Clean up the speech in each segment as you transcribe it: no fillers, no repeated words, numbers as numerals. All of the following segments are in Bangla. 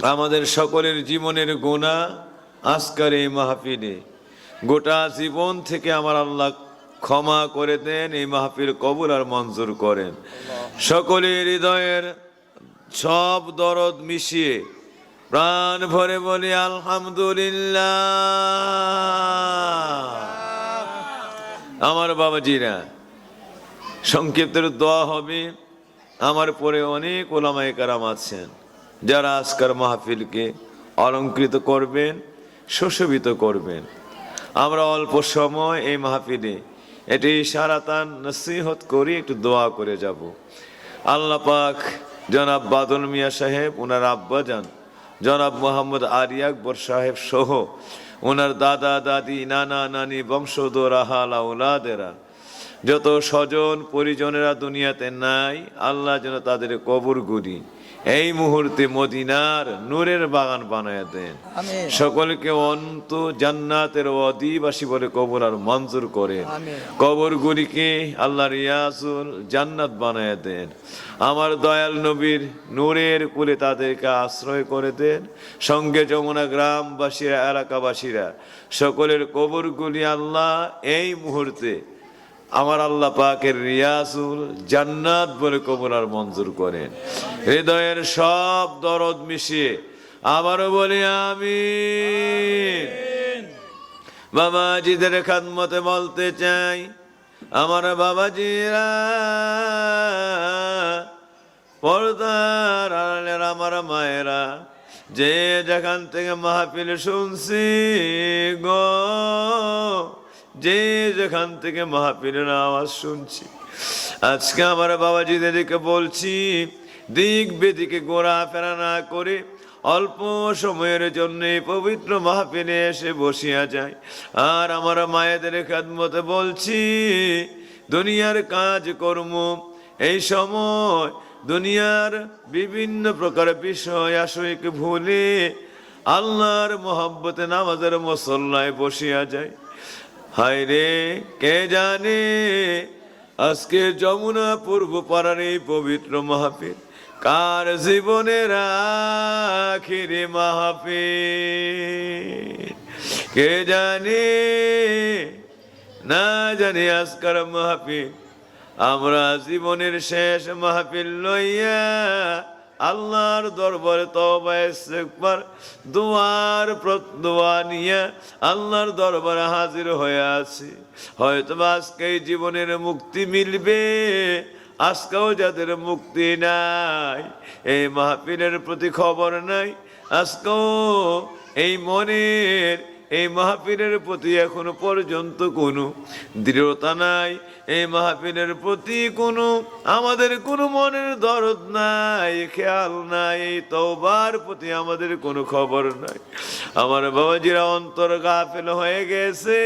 আমাদের সকলের জীবনের গুনাহ আজকের এই মাহফিলে গোটা জীবন থেকে আমার আল্লাহ ক্ষমা করে দেন, এই মাহফিল কবুল আর মঞ্জুর করেন। সকলের হৃদয়ের সব দরদ মিশিয়ে প্রাণ ভরে বলি আলহামদুলিল্লাহ। আমার বাবাজিরা, সংক্ষিপ্তের দোয়া হবে। আমার পরে অনেক ওলামায়ে কেরাম আছেন যারা আজকের মাহফিলকে অলঙ্কৃত করবেন, সুশোভিত করবেন। আমরা অল্প সময় এই মাহফিলে এটি ইশারাতান নসিহত করি, একটু দোয়া করে যাব। আল্লাহ পাক জনাব বাদল মিয়া সাহেব, ওনার আব্বাজান জনাব মোহাম্মদ আলী আকবর সাহেব সহ ওনার দাদা দাদি নানা নানি বংশধর আহাল আউলাদেরা, যত স্বজন পরিজনেরা দুনিয়াতে নাই, আল্লাহ যেন তাদের কবরগুলি এই মুহূর্তে মদিনার নূরের বাগান বানায় দেন। সকলকে অন্ত জান্নাতের অধিবাসী বলে কবর আর মঞ্জুর করেন। কবরগুলিকে আল্লাহ রিয়াজুল জান্নাত বানায় দেন। আমার দয়াল নবীর নূরের কুলে তাদেরকে আশ্রয় করে দেন। সঙ্গে যমুনা গ্রামবাসীরা, এলাকাবাসীরা, সকলের কবরগুলি আল্লাহ এই মুহূর্তে আমার আল্লাহ পাকের রিয়াজুল জান্নাত বলে কবুল আর মঞ্জুর করেন। হৃদয়ের সব দরদ মিশিয়ে আবারও বলি আমিন। বাবাজিদের খাদমতে বলতে চাই, আমার বাবাজিরা, পর্দার আড়ালের আমার মায়েরা, যে যেখান থেকে মাহফিল শুনছি গো, যে যেখান থেকে মাহফিলের আওয়াজ শুনছি, আজকে আমার বাবাজিদেরকে বলছি, দিক বেদিকে ঘোরাফেরা না করে অল্প সময়ের জন্য পবিত্র মাহফিলে এসে বসিয়া যায়। আর আমার মায়েদের খেদমতে বলছি, দুনিয়ার কাজ কর্ম এই সময় দুনিয়ার বিভিন্ন প্রকার বিষয় আশয়কে ভুলে আল্লাহর মহব্বতে নামাজের মুসল্লায় বসিয়া যায়। হায় রে, কে জানে আজকে যমুনা পূর্ব পাড়ার এই পবিত্র মাহফিল কার জীবনের আখিরি মাহফিল, কে জানে, না জানি আজকের মাহফিল আমরা জীবনের শেষ মাহফিল লইয়া আল্লাহর দরবারে তওবা ইস্তেগফার দোয়া নিয়ে আল্লাহর দরবারে হাজির হয়ে আছি। হয়তো আজকে জীবনের মুক্তি মিলবে, আজকেও যাদের মুক্তি নাই, এই মাহফিলের প্রতি খবর নাই, আজকেও এই মনের এই মাহফিলের প্রতি এখনো পর্যন্ত কোনো দৃঢ়তা নাই, এই মাহফিলের প্রতি কোনো আমাদের কোনো মনের দরদ নাই, খেয়াল নাই, এই তওবার প্রতি আমাদের কোনো খবর নাই। আমার বাবাজিরা অন্তর গাফেল হয়ে গেছে।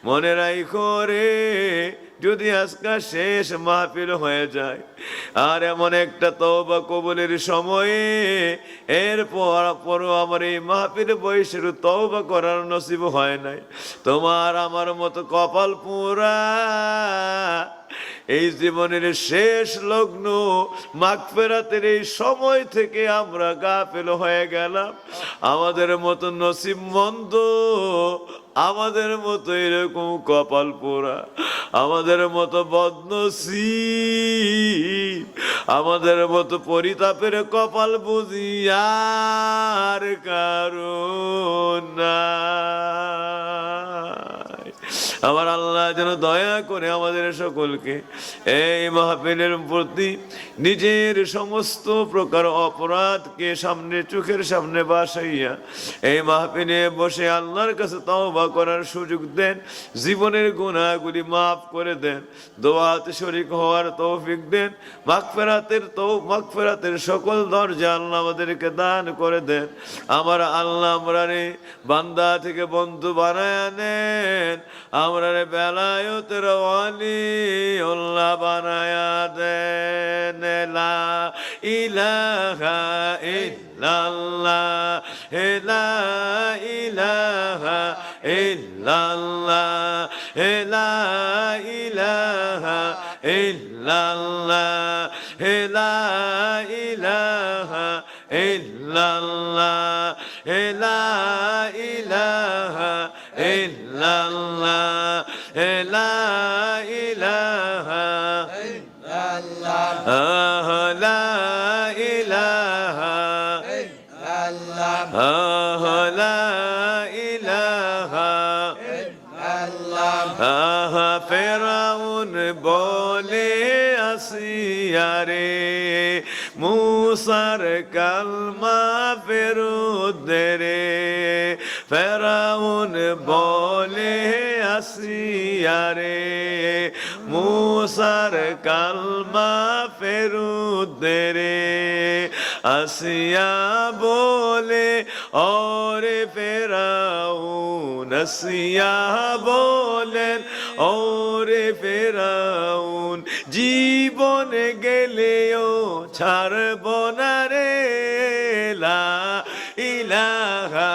মনে রাখো রে, যদি আজকে শেষ মাহফিল হয়ে যায় আর এমন একটা তওবা কবুলের সময়ে এরপরও আমার এই মাহফিলে বয়সের তওবা করার নসিব হয় নাই, তোমার আমার মতো কপাল পোড়া এই জীবনের শেষ লগ্ন মাগফিরাতের এই সময় থেকে আমরা গাফেল হয়ে গেলাম। আমাদের মতো নসিব মন্দ, আমাদের মতো এরকম কপাল পোড়া, আমাদের মতো বদনসিব, আমাদের মতো পরিতাপের কপাল বুঝি আর কারণ নাই। আমার আল্লাহ যেন দয়া করে আমাদের সকলকে এই মাহফিলের প্রতি নিজের সমস্ত প্রকার অপরাধকে সামনে চোখের সামনে বাসাইয়া এই মাহফিলে বসে আল্লাহর কাছে তওবা করার সুযোগ দেন, জীবনের গুনাহগুলি মাফ করে দেন, দোয়াতে শরীক হওয়ার তৌফিক দেন, মাগফিরাতের সকল দরজা আল্লাহ আমাদেরকে দান করে দেন। আমার আল্লাহ আমরা রে বান্দা থেকে বন্ধু বানায় নেন, আমরা রে বেলায়েতের ওয়ালি আল্লাহ বানায়া দেন। লা ইলাহা ইল্লাল্লাহ, লা ইলাহা ইল্লাল্লাহ, লা ইলাহা ইল্লাল্লাহ, লা ইলাহা ইল্লাল্লাহ লা ইলাহা ইল্লাল্লাহ লা ইলাহা ইল্লাল্লাহ লা ইলাহা ইল্লাল্লাহ লা ইলাহা ইল্লাল্লাহ ফেরাউন বলে আসিয়ারে মুসার কালমা ফেরত দে রে ফেরাউন বলে আসিয়ারে মুসার কালমা ফেরত দে রে আসিয়া বলে ওরে ফেরাউন আসিয়া বলেন ওরে ফেরাউন জীবন গেলেও ছাড়ব না রে লা ইলাহা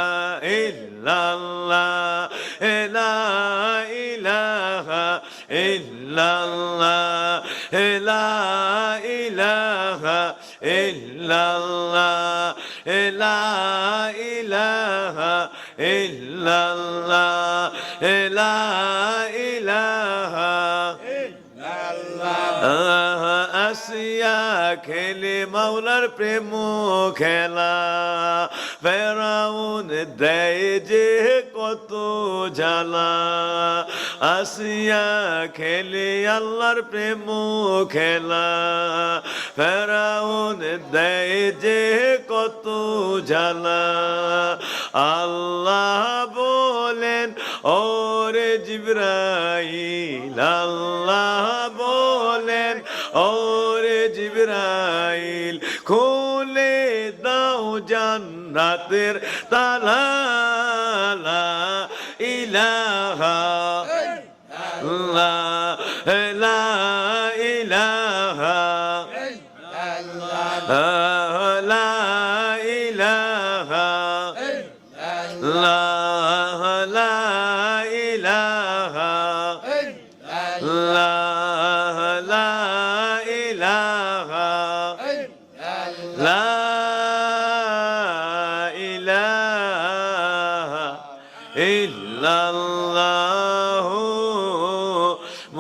ইল্লাল্লাহ লা ইলাহা ইল্লাল্লাহ লা ইলাহা ইল্লাল্লাহ লা ইলাহা ইল্লাল্লাহ লা ইলাহা ইল্লাল্লাহ আসিয়া খেলে মাওলার প্রেম খেলা ফেরাউন দেয় যে কত জ্বালা আসিয়া খেলে আল্লাহর প্রেম খেলা ফেরাউন দেয় যে কত জ্বালা আল্লাহ বলেন ওরে জিবরাইল আল্লাহ বলেন ওরে জিবরাইল খুলে দাও জান্নাতের তালা লা ইলাহা ইল্লাল্লাহ লা ইলাহা ইল্লাল্লাহ লা ইলাহা ইল্লাল্লাহ লা ইলাহা ইল্লাল্লাহ লা ইলাহা লা ইলাহা ইল্লাল্লাহ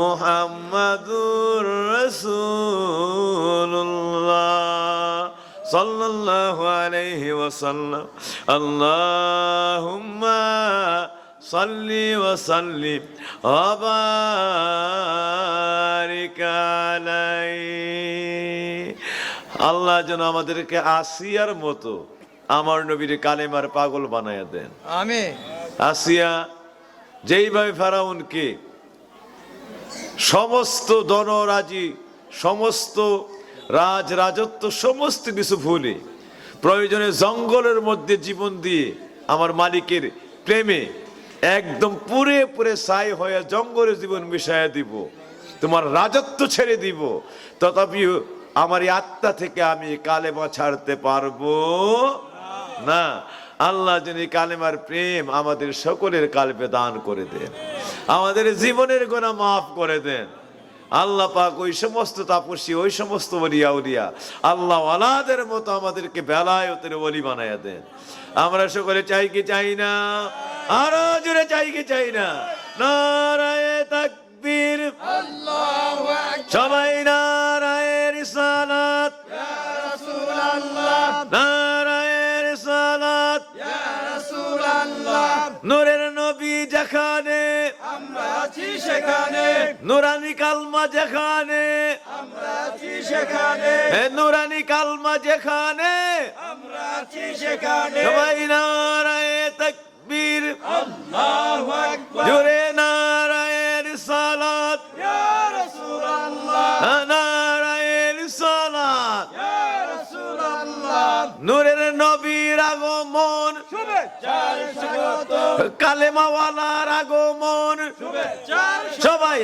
মুহাম্মাদুর রাসূলুল্লাহ সাল্লাল্লাহু আলাইহি ওয়াসাল্লাম আল্লাহুম্মা সাল্লি ওয়া সাল্লিম ওয়া বারিক আলাইহি আল্লাহ যেন আমাদেরকে আসিয়ার মতো আমার নবীর কালেমার পাগল বানায়া দেন আমিন আসিয়া যেইভাবে ফেরাউনকে সমস্ত ধনরাজি সমস্ত রাজরাজত্ব সমস্ত কিছু ভুলে প্রয়োজনে জঙ্গলের মধ্যে জীবন দিয়ে আমার মালিকের প্রেমে একদম পুরে পুরে ছাই হয়ে জঙ্গলে জীবন মিশাইয়া দিব তোমার রাজত্ব ছেড়ে দিব তথাপিও আমার এই আত্মা থেকে আমি কালেমা ছাড়তে পারবো না আল্লাহ যিনি কালেমার প্রেম আমাদের সকলের কালবে দান করে দেন আমাদের জীবনের গুনাহ মাফ করে দেন আল্লাহ পাক ওই সমস্ত তাপসী ওই সমস্ত ওলিয়া উলিয়া আল্লাহ ওয়ালাদের মতো আমাদেরকে বেলায়েতের ওলি বানায়া দেন আমরা সকলে চাই কি চাই না আরো জোরে চাই কি চাই না নারায়ে তাকবীর আল্লাহু আকবার সবাই নারায়ে রিসালাত ইয়া রাসূলুল্লাহ নারায়ে রিসালাত ইয়া রাসূলুল্লাহ নূরের নবী যেখানে আমরা আছি সেখানে নূরানি কালমা যেখানে আমরা আছি সেখানে নূরানি কালমা যেখানে আমরা আছি সেখানে সবাই নারায়ে তাকবীর আল্লাহু আকবার জোরে নারায়ে রিসালাত ইয়া রাসূলুল্লাহ নারায়ে রিসালাত ইয়া রাসূলুল্লাহ নূরের নবীর আগমন আগমন, কালেমাওয়ালার আগমন, সবাই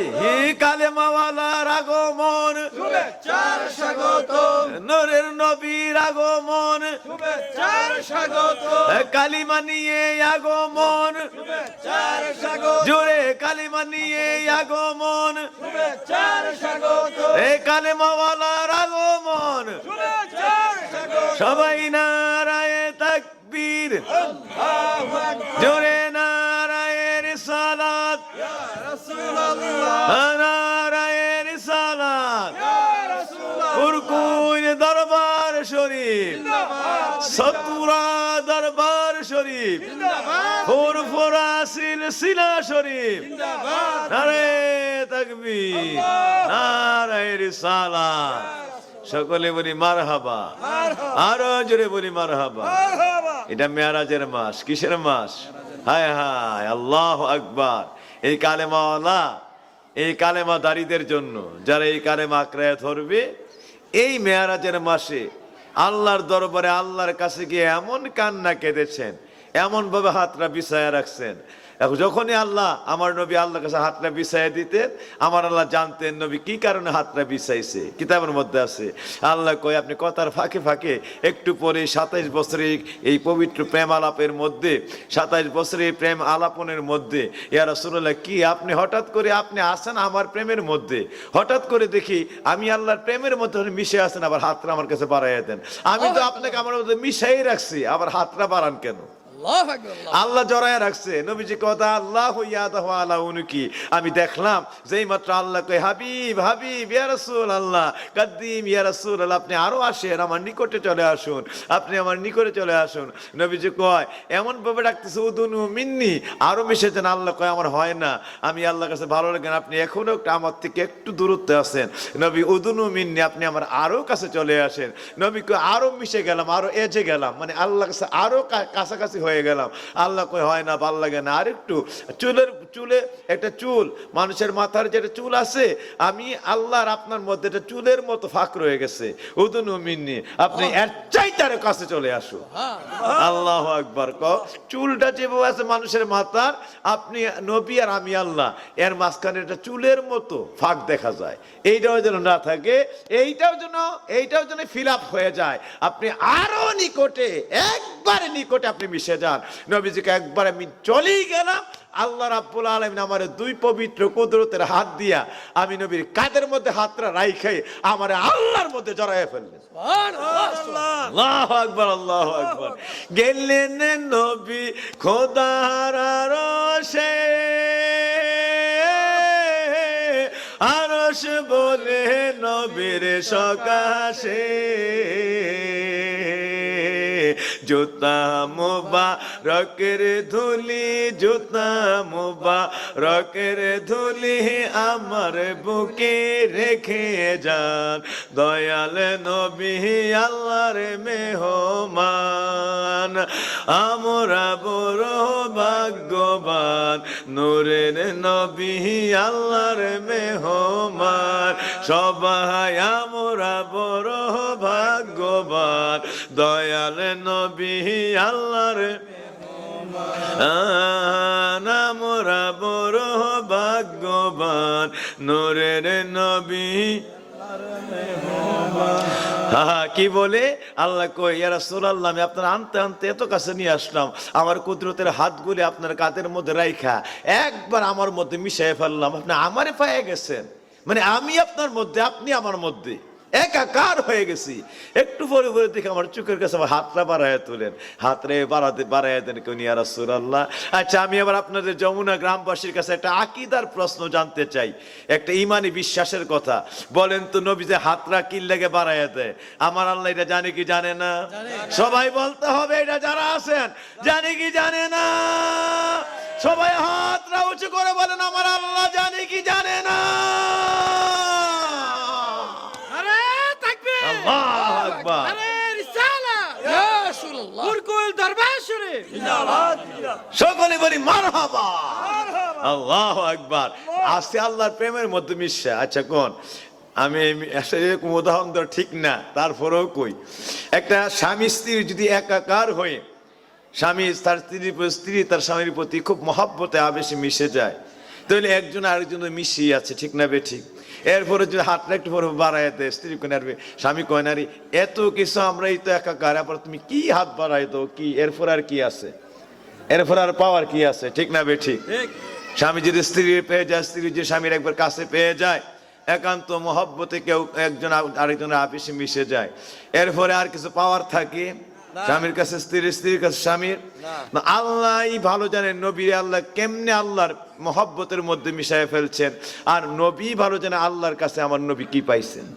কালেমাওয়ালার আগমন, নূরের নবীর আগমন, কালিমা নিয়ে আগমন, জোরে কালিমা নিয়ে আগমন, এই কালেমাওয়ালার আগমন, সবাই নারায়ে তাকবীর, জোরে নারায়ে রিসালাত, নারায়ে রিসালাত, কুরকুর দরবার শরীফ, সতুরা দরবার শরীফ, ফুরফুরা সিলসিলা শরীফ, নারায়ে তাকবীর, নারায়ে রিসালাত। সকলে বলি মারহাবা, আরো জোরে বলি মারহাবা। এটা মেরাজের মাস। কিসের মাস? হায় হায়, আল্লাহু আকবার। এই কালেমাওয়ালা, এই কালেমাদারীদের জন্য, যারা এই কালেমা আঁকড়ে ধরবে, এই মেরাজের মাসে আল্লাহর দরবারে আল্লাহর কাছে গিয়ে এমন কান্না কেঁদেছেন, এমন ভাবে হাতটা বিছায়া রাখছেন। এখন যখনই আল্লাহ, আমার নবী আল্লাহর কাছে হাতটা বিছাইয়া দিতেন, আমার আল্লাহ জানতেন নবী কি কারণে হাতটা বিছাইছে। কিতাবের মধ্যে আছে, আল্লাহ কয় আপনি কথার ফাঁকে ফাঁকে একটু পরে 27 বছরের এই পবিত্র প্রেম আলাপের মধ্যে, 27 বছরের প্রেম আলাপনের মধ্যে, ইয়া রাসূলুল্লাহ কি আপনি হঠাৎ করে আপনি আসেন আমার প্রেমের মধ্যে, হঠাৎ করে দেখি আমি আল্লাহর প্রেমের মধ্যে মিশে আসেন, আবার হাতটা আমার কাছে বাড়াইয়া দেন। আমি তো আপনাকে আমার মধ্যে মিশাই রাখছি, আবার হাতটা বাড়ান কেন? আল্লাহ জড়ায় রাখছে। নবীজি কথা আল্লাহ ইয়াদাহু আলা উনুকি। আমি দেখলাম যেই মাত্র আল্লাহ কয় হাবিব হাবিব ইয়া রাসূলুল্লাহ, কাদ্দিম ইয়া রাসূলুল্লাহ, আপনি আরো আসেন, আমার নিকটে চলে আসুন, আপনি আমার নিকটে চলে আসুন। নবীজি কয় এমন ভাবে ডাকতেছে উদুনু মিন্নি, আরো মিশেছেন। আল্লাহ কয় আমার হয় না, আমি আল্লাহর কাছে ভালো লাগেন, আপনি এখনো একটু আমার থেকে একটু দূরত্বে আছেন। নবী উদুনু মিন্নি, আপনি আমার আরো কাছে চলে আসেন। নবী কয় আরো মিশে গেলাম, আরো এজে গেলাম, মানে আল্লাহর কাছে আরো কাছাকাছি হয়ে গেলাম। আল্লাহ কই হয় না, ভাল লাগে না, আর একটু। চুলে একটা চুল, মানুষের মাথার যেটা চুল আছে, আমি আল্লাহর আপনার মধ্যে একটা চুলের মতো ফাঁক রয়ে গেছে। উদুনু মিন্নি, আপনি এর চাইতে আরো কাছে চলে আসুন। আল্লাহু আকবার। চুলটা যেভাবে আছে মানুষের মাথার, আপনি নবী আর আমি আল্লাহ, এর মাঝখানে একটা চুলের মতো ফাঁক দেখা যায়। এইটাও যেন না থাকে, এইটাও যেন ফিল আপ হয়ে যায়। আপনি আরো নিকটে, একবারে নিকটে আপনি মিশে যান। নবীজিকে একবার আমি চলেই গেলাম, আল্লাহ রাব্বুল আলামিন আমার দুই পবিত্র কুদরতের হাত দিয়া আমি নবীর কাঁধের মধ্যে হাতটা রাইখাই আমার আল্লাহর মধ্যে জড়াইয়া ফেললেন। আল্লাহু আকবার, আল্লাহু আকবার। গেলেন নবী খোদার আরশে, আরশ বলে নবীর সকাশে, জুতা মুবারকের ধুলি, জুতা মুবারকের ধুলি আমার বুকে রেখে যান, দয়াল নবী আল্লাহর মেহমান, আমরা বড় ভাগ্যবান, নূরের নবী আল্লাহর মেহমান, সবাই আমরা বড় ভাগ্যবান, দয়াল নবী আল্লাহর আমরা বড় ভাগ্যবান, নূরের নবী। কি বলে আল্লাহ কই ইয়া রাসূলুল্লাহ, আমি আপনার আনতে আনতে এত কাছে নিয়ে আসলাম, আমার কুদরতের হাতগুলি আপনার কাঁধের মধ্যে রাইখা একবার আমার মধ্যে মিশিয়ে ফেললাম, আপনি আমারে পেয়ে গেছেন, মানে আমি আপনার মধ্যে, আপনি আমার মধ্যে একাকার হয়ে গেছি। একটু পরে পরে দেখে আমার চোখের কাছে আমার হাতটা বাড়াইয়া তোলেন, হাতরে বাড়াইয়া দেন কেন ইয়া রাসূলুল্লাহ। আচ্ছা, আমি আবার আপনাদের যমুনা গ্রামবাসীর কাছে একটা আকীদার প্রশ্ন জানতে চাই, একটা ইমানি বিশ্বাসের কথা। বলেন তো, নবী যে হাতরা কি লেগে বাড়াইয়া দেয়, আমার আল্লাহ এটা জানে কি জানে না? সবাই বলতে হবে, এটা যারা আছেন জানে কি জানে না? সবাই হাতরা উঁচু করে বলেন, আমার আল্লাহ জানে কি জানে না? সকলে বলি মারহাবা, আল্লাহু আকবার। আজকে আল্লাহর প্রেমের মধ্যে মিশছে। আচ্ছা কোন, আমি এরকম উদাহরণ দেওয়া ঠিক না, তারপরেও কই, একটা স্বামী স্ত্রী যদি একাকার হয়ে স্বামী তার স্ত্রী তার স্বামীর প্রতি খুব মহব্বতে আবেশে মিশে যায়, তাহলে একজন আরেকজন মিশিয়ে আছে, ঠিক না বে ঠিক? এরপরে যদি হাতটা একটু পরে বাড়াই দেয়, স্ত্রী কয় নারবে, স্বামী কয় নারী, এত কিছু আমরাই তো একাকার, এরপর তুমি কি হাত বাড়াই দাও, কি এরপর আর কি আছে, এরপর আর পাওয়ার কি আছে, ঠিক না বে ঠিক? স্বামী যদি স্ত্রী পেয়ে যায়, স্ত্রী যদি স্বামীর একবার কাছে পেয়ে যায়, একান্ত মহব্বতে কেউ একজন আরেকজনের আপিসে মিশে যায়, এরপরে আর কিছু পাওয়ার থাকে স্বামীর কাছে স্ত্রীর, স্ত্রীর কাছে স্বামীর? আল্লাহই ভালো জানেন নবী আল্লাহ কেমনে আল্লাহর মহব্বতের মধ্যে মিশায় ফেলছেন, আর নবী ভালো জানে আল্লাহর কাছে আমার নবী কি পাইছেন।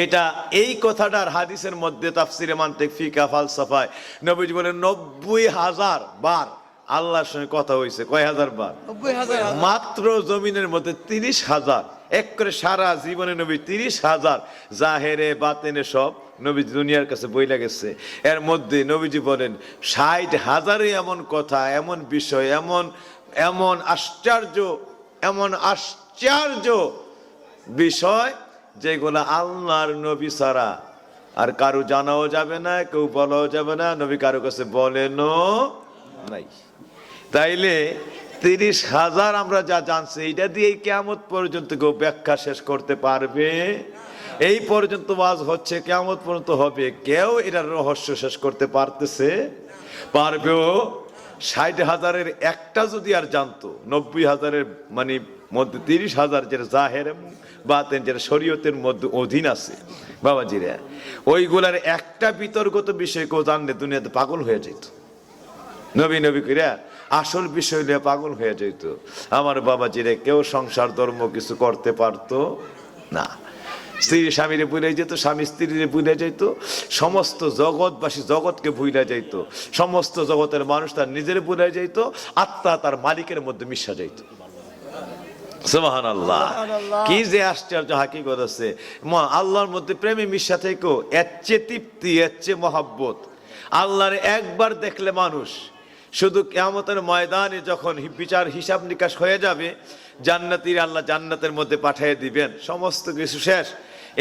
এটা এই কথাটার হাদিসের মধ্যে তাফসিরে মান্তিক ফিকা ফালসাফায় নবীজি বলেন ৯০,০০০ বার আল্লাহর সঙ্গে কথা হয়েছে। কয় হাজার বার? মাত্র জমিনের মধ্যে ৩০,০০০, এক করে সারা জীবনে নবী ৩০,০০০ জাহেরে বাতেনে সব নবী দুনিয়ার কাছে বইলা গেছে। এর মধ্যে নবীজি বলেন ৬০,০০০ এমন কথা, এমন বিষয়, এমন এমন আশ্চর্য, এমন আশ্চর্য বিষয় যেগুলো আল্লাহর নবী ছাড়া আর কারো জানাও যাবে না, কেউ বলাও যাবে না, নবী কারো কাছে বলেনও নাই। তাইলে ৩০,০০০ আমরা যা জানছি এটা দিয়ে কিয়ামত পর্যন্ত কেউ ব্যাখ্যা শেষ করতে পারবে? এই পর্যন্ত ওয়াজ হচ্ছে, কিয়ামত পর্যন্ত হবে, কেউ এটার রহস্য শেষ করতে পারবেও? ৬০,০০০-এর একটা যদি আর জানতো, ৯০,০০০-এর মানে মধ্যে ৩০,০০০ যেটা জাহের বাতেন, যেটা শরীয়তের মধ্যে অধীন আছে বাবাজিরা, ওইগুলার একটা বিতর্কত বিষয় কেউ জানলে দুনিয়াতে পাগল হয়ে যেত। নবী কইরা আসল বিষয় নিয়ে পাগল হয়ে যেত। আমার বাবাজিরা কেউ সংসার ধর্ম কিছু করতে পারতো না। স্ত্রী স্বামীরে ভুলে যেত, স্বামী স্ত্রীরে ভুলে যেত, সমস্ত জগৎবাসী জগৎকে ভুলে যেত, সমস্ত জগতের মানুষ তার নিজের ভুলে যেত, আত্মা তার মালিকের মধ্যে মিশা যেত। সুবহানাল্লাহ, কি যে আশ্চর্য হাকিকত আছে। আল্লাহর মধ্যে প্রেমে মিশা থেকেও এর চেয়ে তৃপ্তি, এর চেয়ে মহাব্বত। আল্লাহর একবার দেখলে মানুষ শুধু কিয়ামতের ময়দানে যখন বিচার হিসাব নিকাশ হয়ে যাবে, জান্নাতীর আল্লাহ জান্নাতের মধ্যে পাঠিয়ে দিবেন, সমস্ত কিছু শেষ,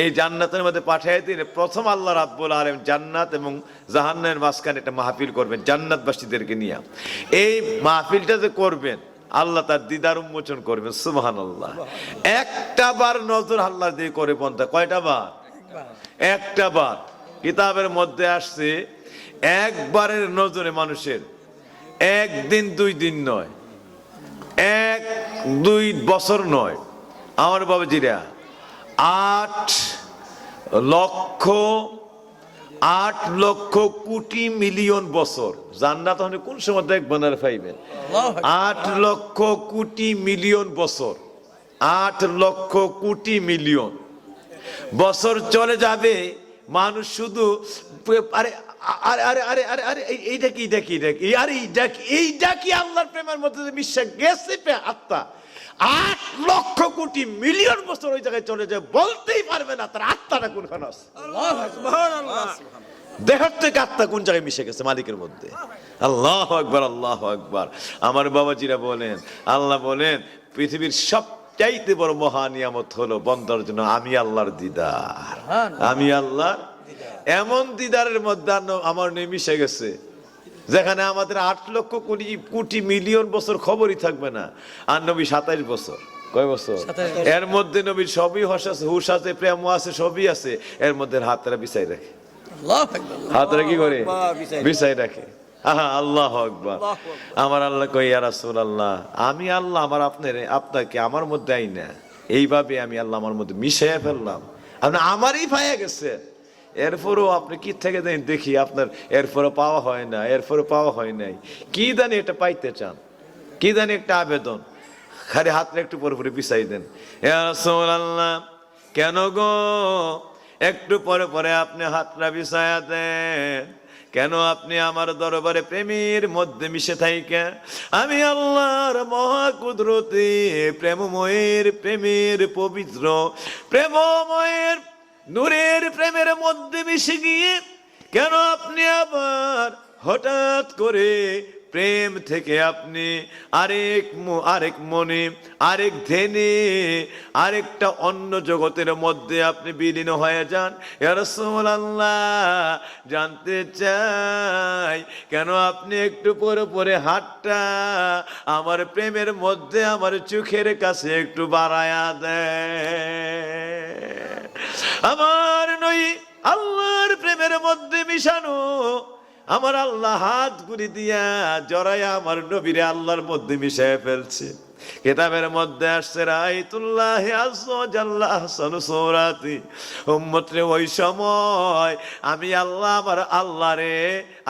এই জান্নাতের মধ্যে পাঠিয়ে দিলে প্রথম আল্লাহ রাব্বুল আলামিন জান্নাত এবং জাহান্নামের মাঝখানে একটা মাহফিল করবেন জান্নাতবাসীদেরকে নিয়ে। এই মাহফিলটা যে করবেন, আল্লাহ তার দিদার উন্মোচন করবেন। সুবহানাল্লাহ, একটা বার নজর আল্লাহ দিয়ে করে বন্ধা। কয়টা বার? একটা বার। কিতাবের মধ্যে আসছে একবারের নজরে মানুষের ১ দিন ২ দিন নয়, ১-২ বছর নয়, আমার বাবাজিরা ৮ লক্ষ কোটি মিলিয়ন বছর। জান্নাত হলে কোন সময় দেখবেন আর পাইবেন? ৮ লক্ষ কোটি মিলিয়ন বছর, ৮ লক্ষ কোটি মিলিয়ন বছর চলে যাবে, মানুষ শুধু আরে আরে আরে আরে আরে আরে এইটা কি, এইটা কি, এইটা কি আল্লাহর প্রেমের মধ্যে বিশ্বাস গেছে আত্মা ৮ লক্ষ কোটি মিলিয়ন বছর ওই জায়গায় চলে যায়, বলতেই পারবে না তার আত্মাটা কোনখানে আছে। দেহের থেকে আত্মা কোন জায়গায় মিশে গেছে মালিকের মধ্যে। আল্লাহু আকবার, আল্লাহু আকবার। আমার বাবাজিরা বলেন, আল্লাহ বলেন পৃথিবীর সবচাইতে বড় মহা নিয়ামত হলো বন্দার জন্য আমি আল্লাহর দিদার। আমি আল্লাহর এমন দিদারের মধ্যে আমার নেই মিশে গেছে যেখানে আমাদের ৮ লক্ষ কোটি মিলিয়ন বছর খবরই থাকবে না। আর নবী ২৭ বছর। কয় বছর? এর মধ্যে নবীর সবই হুশ আছে, প্রেম আছে, সবই আছে। এর মধ্যে হাতরা বিছাই রাখে। হাতরা কি করে? বিছাই রাখে। আল্লাহু আকবার। আমার আল্লাহ কই, ইয়া রাসূলুল্লাহ, আমি আল্লাহ আমার আপনাকে আমার মধ্যে আই না, এইভাবে আমি আল্লাহ আমার মধ্যে মিশাইয়া ফেললাম, আপনি আমারই পাইয়া গেছে। এরপরও আপনি কি থেকে দেন দেখি, আপনার এরপরও পাওয়া হয় না, এরপরও পাওয়া হয় নাই। কি জানি এটা পাইতে চান, কি জানি একটা আবেদন, খালি হাতটা একটু পরে পরে বিছাই দেন। ইয়া রাসূলুল্লাহ, কেন গো একটু পরে পরে আপনি হাতটা বিছায়া দেন? কেন আপনি আমার দরবারে প্রেমের মধ্যে মিশে থাইকা আমি আল্লাহর মহা কুদরতে প্রেমের পবিত্র প্রেমময়ের নূরের প্রেমের মধ্যে মিশে গিয়ে কেন আপনি আবার হঠাৎ করে প্রেম থেকে আপনি আরেক মনে, আরেক ধ্যানে, আরেকটা অন্য জগতের মধ্যে আপনি বিলীন হয়ে যান। ইয়া রাসূলুল্লাহ, জানতে চাই কেন আপনি একটু পরে পরে হাতটা আমার প্রেমের মধ্যে আমার চোখের কাছে একটু বাড়ায়া দেয়। আমার নই আল্লাহর প্রেমের মধ্যে মিশানো, আমার আল্লাহ হাত গুলি দিয়া জড়াইয়া আমার নবীরে আল্লাহর মধ্যে মিশায় ফেলছে। কিতাবের মধ্যে আসছে রাইতুল্লাহ আযজা ওয়া জাল্লা আহসানু সূরাতি, উম্মত রে ওই সময় আমি আল্লাহ আমার আল্লাহ রে,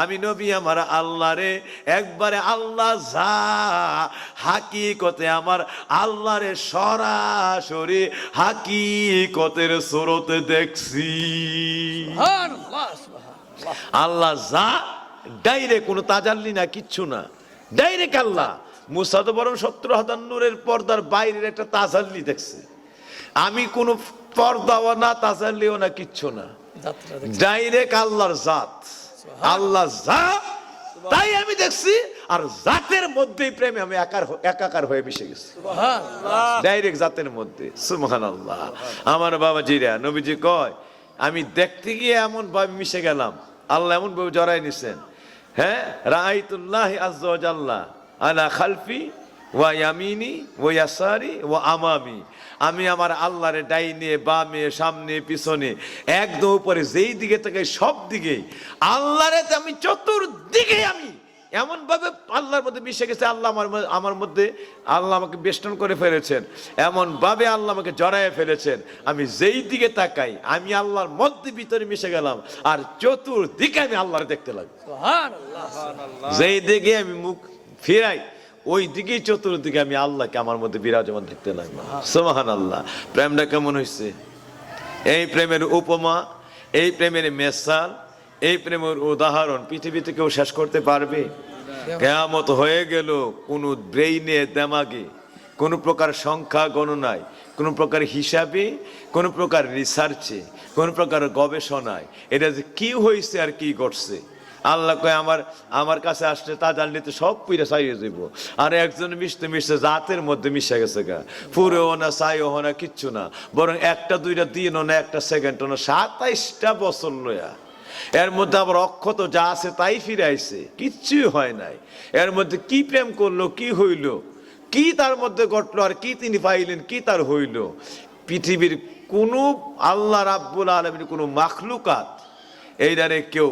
আমি নবী আমার আল্লাহ রে একবারে আল্লাহ যা হাকিকতে আমার আল্লাহ রে সরাসরি হাকিকতের সুরতে দেখছি। সুবহানাল্লাহ, সুবহানাল্লাহ। আল্লাহ যা ডাইরেক্ট, কোনো তাজাল্লি না, কিচ্ছু না, ডাইরেক্ট আল্লাহ। মুসা তো বরং 70,000 নূরের পর্দার বাইরের একটা তাজাল্লি দেখছে, আমি কোনো পর্দাও না, তাজাল্লিও না, কিচ্ছু না, ডাইরেক্ট আল্লাহর জাত, আল্লাহ জাত, তাই আমি দেখছি। আর জাতের মধ্যেই প্রেমে আমি একাকার হয়ে মিশে গেছি, ডাইরেক্ট জাতের মধ্যে। সুবহানাল্লাহ। আমার বাবাজিরা, নবীজি কয় আমি দেখতে গিয়ে এমন ভাবে মিশে গেলাম, আল্লাহ এমন ভাবে জড়াই নিছেন। হ্যাঁ, রাআইতুল্লাহ আযজা ওয়া জাল্লা আলা খালফি ওয়া ইয়ামিনি ওয়া ইয়াসারি ওয়া আমামি, আমি আমার আল্লাহরে ডাইনে বামে সামনে পিছনে একদম উপরে যেই দিকে তাকাই সব দিকেই আল্লাহরে আমি চতুর্দিকে আমি এমন ভাবে আল্লাহর মধ্যে মিশে গেছে। আল্লাহ আমার মধ্যে, আল্লাহ আমাকে বেষ্টন করে ফেলেছেন, এমন ভাবে আল্লাহ আমাকে জড়ায় ফেলেছেন, আমি যেই দিকে তাকাই আমি আল্লাহর মধ্যে ভিতরে মিশে গেলাম, আর চতুর্দিকে আমি আল্লাহরে দেখতে লাগি। যেই দিকে আমি মুখ ফিরাই ওই দিকেই চতুর্দিকে আমি আল্লাহকে আমার মধ্যে বিরাজমান দেখতে লাগলাম। সুবহানাল্লাহ। প্রেমটা কেমন হয়েছে? এই প্রেমের উপমা, এই প্রেমের মেসাল, এই প্রেমের উদাহরণ পৃথিবীতে কেউ শেষ করতে পারবে? কিয়ামত হয়ে গেল, কোনো ব্রেইনে দেমাগে, কোনো প্রকার সংখ্যা গণনায়, কোনো প্রকার হিসাবে, কোনো প্রকার রিসার্চে, কোনো প্রকার গবেষণায় এটা যে কি হয়েছে আর কি ঘটছে, আল্লাহ কয় আমার কাছে আসলে তা জানলে সব পুইরা চাইয়ে যাইব। আর একজন মিশতে জাতের মধ্যে মিশে গেছে গা, পুরেও না চাইও না, কিচ্ছু না, বরং একটা দুইটা দিনও না, একটা সেকেন্ডও না, 27টা বছর লয়া এর মধ্যে আবার অক্ষত যা আছে তাই ফিরে আইছে, কিচ্ছুই হয় নাই। এর মধ্যে কি প্রেম করলো, কি হইল, কি তার মধ্যে ঘটলো, আর কি তিনি পাইলেন, কি তার হইল, পৃথিবীর কোনো আল্লাহ রাব্বুল আলামিন কোনো মাখলুকাত এইটারে কেউ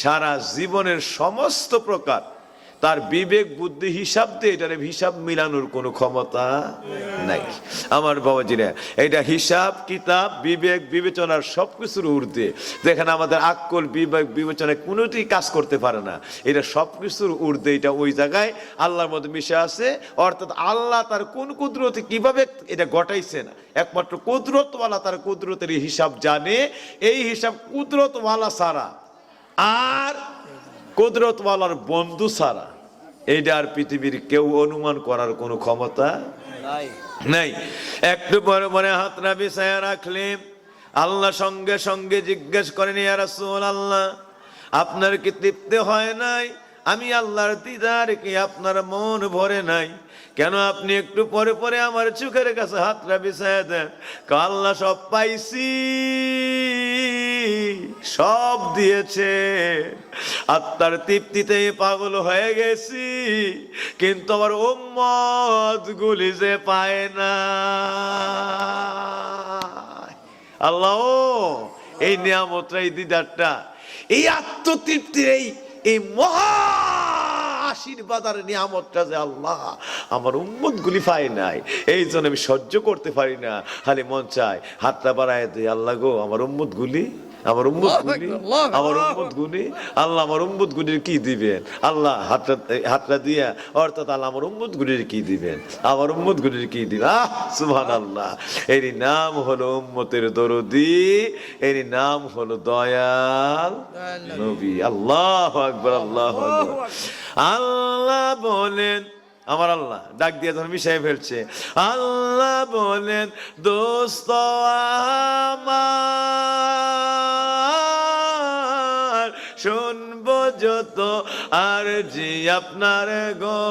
সারা জীবনের সমস্ত প্রকার তার বিবেক বুদ্ধি হিসাব দিয়ে এটার হিসাব মিলানোর কোনো ক্ষমতা নাই। আমার বাবাজিরা, এটা হিসাব কিতাব বিবেক বিবেচনার সবকিছুর ঊর্ধ্বে, যেখানে আমাদের আক্কল বিবেক বিবেচনায় কোনোটি কাজ করতে পারে না, এটা সবকিছুর ঊর্ধ্বে, এটা ওই জায়গায় আল্লাহর মধ্যে মিশে আছে। অর্থাৎ আল্লাহ তার কোন কুদরতে কিভাবে এটা ঘটাইছেন, একমাত্র কুদরতওয়ালা তার কুদরতের হিসাব জানে। এই হিসাব কুদরতওয়ালা ছাড়া আর কুদরতওয়ালার বন্ধু ছাড়া এইটা আর পৃথিবীর কেউ অনুমান করার কোনো ক্ষমতা নাই। একটু পরে পরে হাতটা বিছায়া রাখলে আল্লাহ সঙ্গে সঙ্গে জিজ্ঞেস করেন, ইয়া রাসূলুল্লাহ, আপনার কি তৃপ্তি হয় নাই? আমি আল্লাহর দিদার কি আপনার মন ভরে নাই? কেন আপনি একটু পরে পরে আমার চোখের কাছে হাতটা বিছায়া দেন? আল্লাহ সব পাইছি, সব দিয়েছে, আত্মার তৃপ্তিতে পাগল হয়ে গেছি, কিন্তু আমার উম্মত গুলি যে পায় না। আল্লাহ এই নিয়ামতটা, এই দিদারটা, এই আত্মতৃপ্তির এই মহা আশীর্বাদ আর নিয়ামতটা যে আল্লাহ আমার উম্মত গুলি পায় নাই, এই জন্য আমি সহ্য করতে পারি না। খালি মন চায় হাতটা বাড়ায় দিই, আল্লাহ গো আমার উম্মত গুলি, আমার উম্মত গুলি, আমার উম্মত গুলি, আল্লাহ আমার উম্মত গুলির কি দিবেন? আল্লাহ হাতটা দিয়া অর্থাৎ আল্লাহ আমার উম্মত গুলির কি দিবেন, আমার উম্মত গুলির কি দিবেন? সুবহানাল্লাহ। এর নাম হলো উম্মতের দরদি, এর নাম হলো দয়াল নবী। আল্লাহু আকবার, আল্লাহু আকবার। আল্লাহ বলেন, আমার আল্লাহ ডাক দিয়ে যখন মিশাই ফেলছে, আল্লাহ বলেন, দোস্ত আমার শুনবো যত আর জি আপনার গো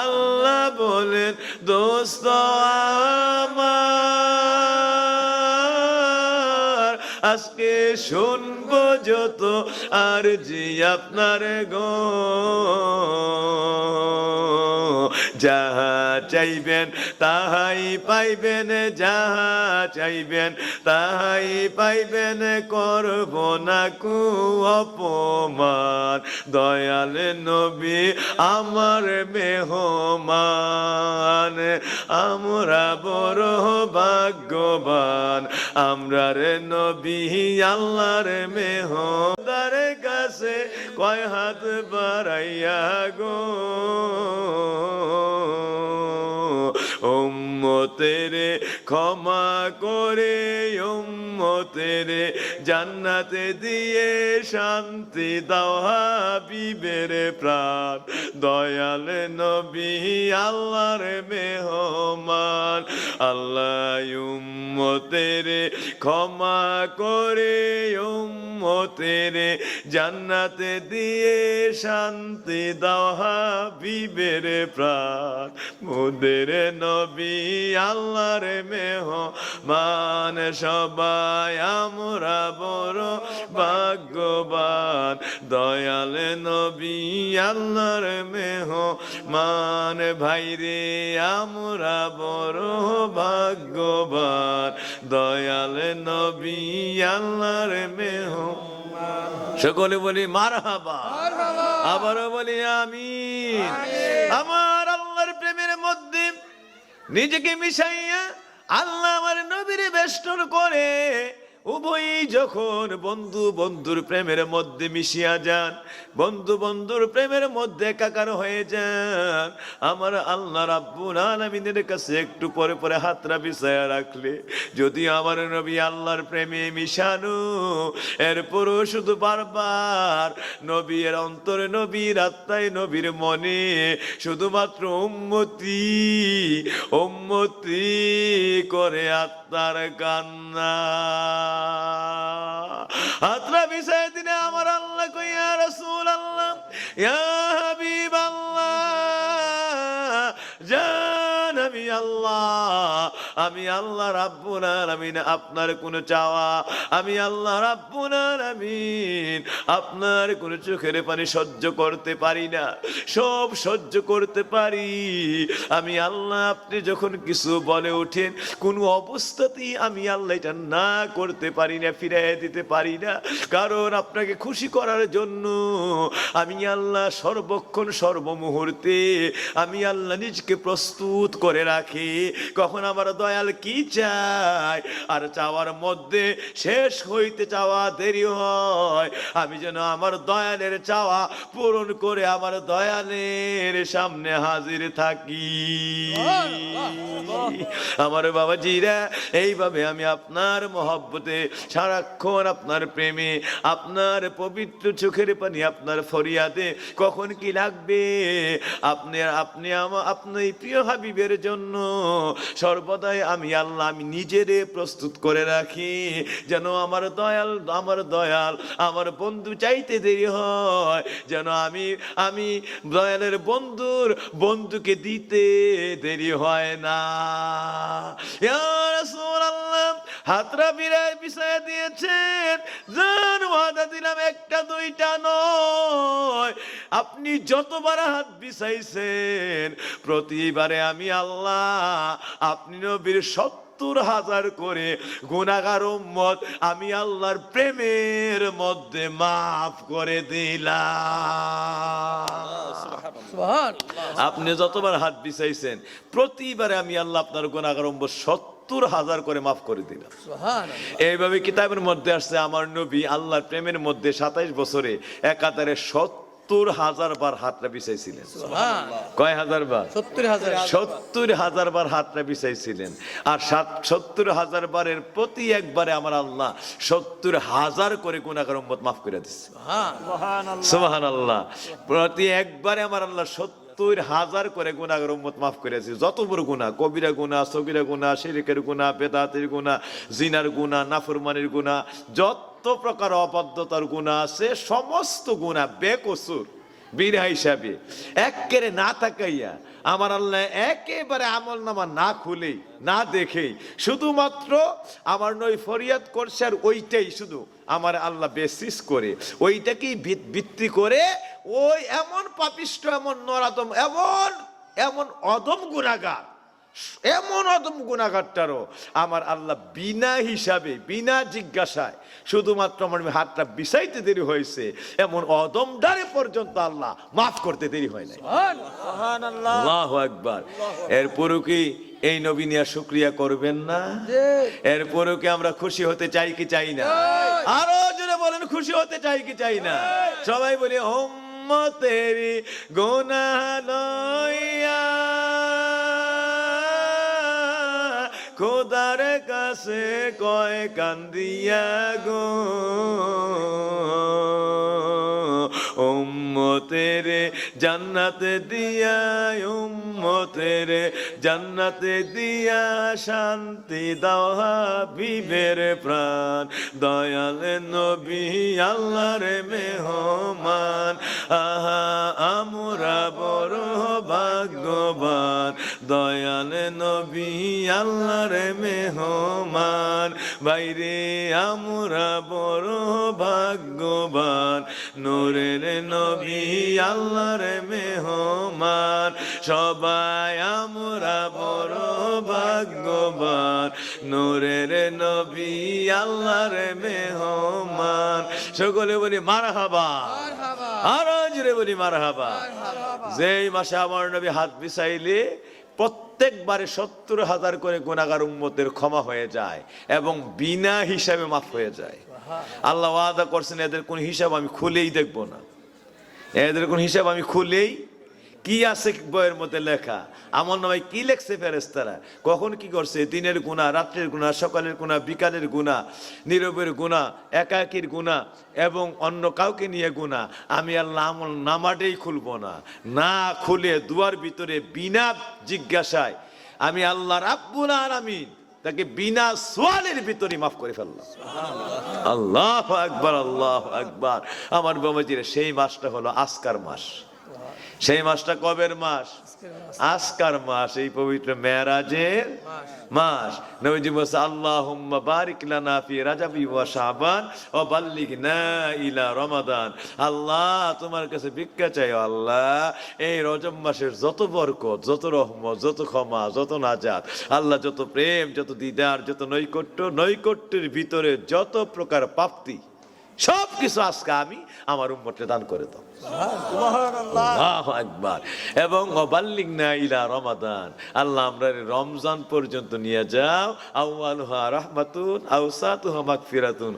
আল্লাহ বলেন দোস্ত আমার আজকে শুনবো যত আর জি আপনার গো যাহা চাইবেন তাহাই পাইবেন যাহা চাইবেন তাহাই পাইবেন করব না কু অপমান দয়াল নবী আমার মেহমান আমরা বড় ভাগ্যবান আমরা রে নবী আল্লাহর মেহমানের কাছে কয় হাত বাড়াইয়া গো উম্মতেরে ক্ষমা করে উম্মতেরে জান্নাতে দিয়ে শান্তি দাও হাবিবের প্রাণ দয়াল নবী আল্লাহর মেহমান আল্লাহ উম্মতেরে ক্ষমা করে উম্মতেরে জান্নাতে দিয়ে শান্তি দাও হাবিবের প্রাণ মোদের নবী আল্লাহর মেহমান সবাই আমরা বড় ভাগ্যবান দয়াল নবী আল্লাহর মেহমান ভাইরে আমরা বড় ভাগ্যবান দয়াল নবী আল্লাহর মেহমান সকলে বলি মারহাবা আবারও বলি আমিন আমার আল্লাহর প্রেমের মধ্যে নিজেকে মিশাইয়া আল্লাহ আমার নবীর বেষ্টন করে উভয়ই যখন বন্ধু বন্ধুর প্রেমের মধ্যে মিশিয়া যান বন্ধু বন্ধুর প্রেমের মধ্যে একাকার হয়ে যান আমার আল্লাহ রাব্বুল আলামিনের কাছে একটু পরে পরে হাতরা বিছায়া রাখলে যদি আমার নবী আল্লাহর প্রেমে মিশানো এরপরও শুধু বারবার নবীর অন্তরে নবীর আত্মায় নবীর মনে শুধুমাত্র উম্মতি উম্মতি করে আত্মার কান্না হাতরা বিছায় দিনে আমার আল্লাহ কই ইয়া রাসূলুল্লাহ ইয়া হাবিবাল্লাহ জান আমি আল্লাহ রাব্বুল আলামিন আপনার কোনো চাওয়া আমি আল্লাহ রাব্বুল আলামিন আপনার কোনো চোখের পানি সহ্য করতে পারি না সব সহ্য করতে পারি আমি আল্লাহ আপনি যখন কিছু বলে ওঠেন কোনো অবস্থাতেই আমি আল্লাহ এটা না করতে পারি না ফিরিয়ে দিতে পারি না কারণ আপনাকে খুশি করার জন্য আমি আল্লাহ সর্বক্ষণ সর্বমুহূর্তে আমি আল্লাহ নিজকে প্রস্তুত করে রাখি কখন আমার দয়াল কি চায় আর চাওয়ার মধ্যে শেষ হইতে চাওয়া দেরি হয় আমি যেন আমার দয়ালের চাওয়া পূরণ করে আমার দয়ালের সামনে হাজির থাকি আমার বাবাজিরা এইভাবে আমি আপনার মহব্বতে সারাক্ষণ আপনার প্রেমে আপনার পবিত্র চোখের পানি আপনার ফরিয়াদে কখন কি লাগবে আপনি আপনার প্রিয় হাবিবের জন্য সর্বদাই আমি আল্লাহ আমি নিজেরে প্রস্তুত করে রাখি যেন আমার দয়াল আমার বন্ধু চাইতে দেরি হয় যেন আমি দয়ালের বন্ধুকে দিতে দেরি হয় না ইয়া রাসূলুল্লাহ হাতরা বিছায়া দিয়েছেন জান ওয়াদা দিলাম একটা দুইটা নয় আপনি যতবার হাত বিছাইছেন প্রতিবারে আমি আল্লাহ আপনি নবীর 70,000 করে গুনাহগার উম্মত আমি আল্লাহর প্রেমের মধ্যে মাফ করে দিলাম আপনি যতবার হাত বিছাইছেন প্রতিবারে আমি আল্লাহ আপনার গুনাহগার উম্মত 70,000 করে মাফ করে দিলাম এইভাবে কিতাবের মধ্যে আসছে আমার নবী আল্লাহর প্রেমের মধ্যে 27 বছরে একাধারে 70,000 বার হাতটা বিছাইছিলেন কয় হাজার বার 70,000 বার হাতটা বিছাইছিলেন আর 70,000 বারের প্রতি একবারে আমার আল্লাহ 70,000 করে গুনাহগার উম্মত মাফ করে দিচ্ছে সুবহানাল্লাহ প্রতি একবারে আমার আল্লাহ 70,000 করে গুনাহগার উম্মত মাফ করেছে যত বড় গুনাহ কবিরা গুনাহ সগীরা গুনাহ শিরকের গুনাহ বেদাতের গুনাহ জিনার গুনাহ নাফরমানির গুনাহ যত প্রকার অবাধ্যতার গুনাহ আছে, সমস্ত গুনাহ বেকসুর বিনা হিসাবে একেবারে না তাকাইয়া আমার আল্লাহ একেবারে আমল নামা না খুলে না দেখেই শুধুমাত্র আমার নই ফরিয়াদ করছে, আর ওইটাই শুধু আমার আল্লাহ বেসিস করে ওইটাকেই ভিত্তি করে ওই এমন পাপিষ্ট, এমন নরাদম, এমন অদম গুনাহগার, এমন অদম গুনাহগারটারও আমার আল্লাহ বিনা হিসাবে বিনা জিজ্ঞাসায় শুধুমাত্র আমার হাতটা বিছাইতে দেরি হয়েছে, এমন অদম ডারে পর্যন্ত আল্লাহ মাফ করতে দেরি হয় নাই। আল্লাহু আকবার। এরপরও কি এই নবী নিয়া শুকরিয়া করবেন না? এরপরও কি আমরা খুশি হতে চাই কি চাই না? আরো জোরে বলেন, খুশি হতে চাই কি চাই না? সবাই বলি উম্মতেরি গুনাহ লইয়া খোদার কাছে কয় কান্দিয়া গো, উম্মতের জান্নাতে দিয়া, উম্মতের জান্নাতে দিয়া শান্তি দাও হাবিবের প্রাণ, দয়াল নবী আল্লাহর মেহমান, আহা আমরা বড় ভাগ্যবান, দয়াল নবী আল্লাহর মেহমান, বাইরে আমরা বড় ভাগ্যবান, নূরের নবী আল্লাহর মেহমান, সবাই আমরা বড় ভাগ্যবান, নূরের নবী আল্লাহর মেহমান। সকলে বলি মারহাবা, আরো জোরে বলি মারহাবা। যেই মাসে আমার নবী হাত বিছাইলে প্রত্যেকবারে 70,000 করে গুনাহগার উম্মতের ক্ষমা হয়ে যায় এবং বিনা হিসাবে মাফ হয়ে যায়। আল্লাহ ওয়াদা করছেন এদের কোন হিসাব আমি খুলেই দেখব না, এদের কোন হিসাব আমি খুলেই, কি আছে বইয়ের মধ্যে লেখা, আমার নামে কি লেখছে ফেরেশতারা, কখন কি করছে, দিনের গুনাহ, রাত্রের গুনাহ, সকালের গুনাহ, বিকালের গুনাহ, নীরবের গুনাহ, একাকীর গুনাহ এবং অন্য কাউকে নিয়ে গুনাহ, আমি আল্লাহ আমল নামাটাই খুলব না, না খুলে দুয়ার ভিতরে বিনা জিজ্ঞাসায় আমি আল্লাহ রাব্বুল আলামিন তাকে বিনা সোয়ালের ভিতরে মাফ করে ফেললাম। আল্লাহু আকবার, আল্লাহু আকবার। আমার বাবাজিরা, সেই মাসটা হলো আজকার মাস। সেই মাসটা কবের মাস? আজকার মাস, এই পবিত্র মেরাজের মাস। নবীজি বলেছে আল্লাহুম্মা বারিক লানা ফি রাজাবি ওয়া শাবান ওয়া বাল্লিগনা ইলা রমাদান। আল্লাহ তোমার কাছে ভিক্ষা চাই, আল্লাহ এই রজব মাসের যত বরকত, যত রহমত, যত ক্ষমা, যত নাজাত, আল্লাহ যত প্রেম, যত দিদার, যত নৈকট্যের ভিতরে যত প্রকার প্রাপ্তি, সব কিছু আজকে আমি আমার উম্মতকে দান করে দাও। আল্লাহু আকবার। এবং ওয়াবাল্লিগনা ইলা রমাদান, আল্লাহ আমরা রমজান পর্যন্ত নিয়ে যাও। আউয়ালুহা রাহমাতুন আওসাতুহা মাগফিরাতুন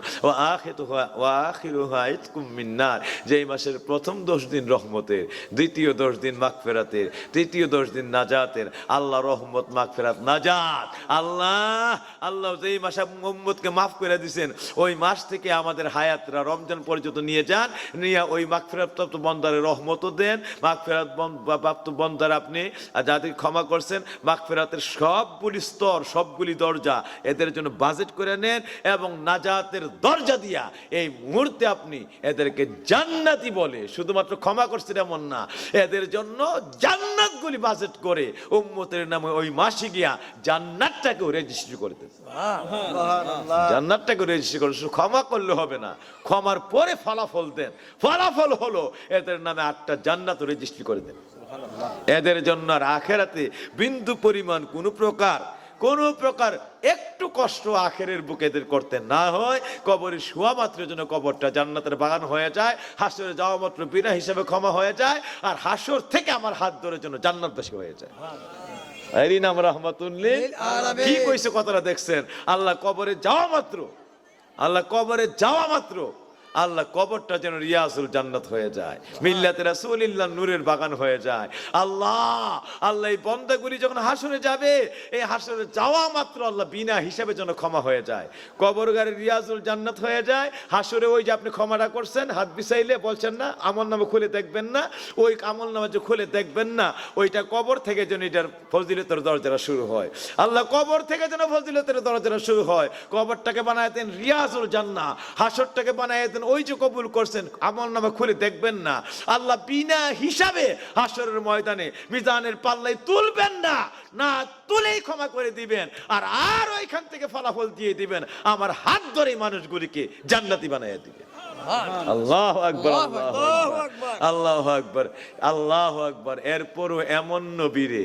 ওয়া আখিরুহা ইতকুম মিন্নার। যেই মাসের প্রথম 10 দিন রহমতের, দ্বিতীয় 10 দিন মাগফিরাতের, তৃতীয় 10 দিন নাজাতের। আল্লাহ রহমত, মাগফিরাত, নাজাত। আল্লাহ যেই মাসে উম্মতকে মাফ করে দিয়েছেন, ওই মাস থেকে আমাদের হায়াতরা রমজান পর্যন্ত নিয়ে যান, নিয়ে ওই মাগফিরাত বন্দারে রহমতও দেন। মাগফিরাত প্রাপ্ত বন্দার আপনি যাদের ক্ষমা করছেন, মাগফিরাতের সবগুলি স্তর, সবগুলি দরজা এদের জন্য বাজেট করে নেন এবং নাজাতের দরজা দিয়া এই মুহূর্তে আপনি এদেরকে জান্নাতি বলে, শুধুমাত্র ক্ষমা করছেন এমন না, এদের জন্য জান্নাতগুলি বাজেট করে উম্মতের নামে ওই মাসে গিয়া জান্নাতটাকেও রেজিস্ট্রি করে দেন। জান্নাতটাকে রেজিস্ট্রি করে, শুধু ক্ষমা করলে হবে না, ক্ষমার পরে ফলাফল দেন। ফলাফল হলো এদের নামে 8টা জান্নাত রেজিস্ট্রি করে দেন। এদের জন্য আর আখেরাতে বিন্দু পরিমাণ কোনো প্রকার একটু কষ্ট আখেরের বুকে এদের করতে না হয়। কবরে শোয়া মাত্র যেন কবরটা জান্নাতের বাগান হয়ে যায়, হাসরে যাওয়া মাত্র বিনা হিসাবে ক্ষমা হয়ে যায়, আর হাসর থেকে আমার হাত ধরে যেন জান্নাতবাসী হয়ে যায়। কি কইছে কথাটা দেখছেন? আল্লাহ কবরে যাওয়া মাত্র আল্লাহ কবরটা যেন রিয়াজুল জান্নাত হয়ে যায়, মিল্লাতে রাসূলিল্লাহ নূরের বাগান হয়ে যায়। আল্লাহ আল্লাহ এই বান্দাগুলি যখন হাসরে যাবে, এই হাসরে যাওয়া মাত্র আল্লাহ বিনা হিসাবে যেন ক্ষমা হয়ে যায়, কবরগারে রিয়াজুল জান্নাত হয়ে যায়। হাসরে ওই যে আপনি ক্ষমাটা করছেন, হাত বিছাইলে বলছেন না আমলনামা খুলে দেখবেন না, ওই আমলনামা যে খুলে দেখবেন না, ওইটা কবর থেকে যেন এটার ফজিলতের দরজাটা শুরু হয়। আল্লাহ কবর থেকে যেন ফজিলতের দরজাটা শুরু হয়। কবরটাকে বানায় দেন রিয়াজুল জান্নাহ, হাসরটাকে বানায় দেন ওই যে কবুল করছেন আমলনামা খুলে দেখবেন না, আল্লাহ বিনা হিসাবে হাসরের ময়দানে মিজানের পাল্লায় তুলবেন না, না তুলেই ক্ষমা করে দিবেন। আর ওইখান থেকে ফলাফল দিয়ে দিবেন, আমার হাত ধরে মানুষগুলিকে জান্নাতি বানায় দিবেন। আল্লাহু আকবার, আল্লাহু আকবার, আল্লাহু আকবার। এরপরও এমন নবীরে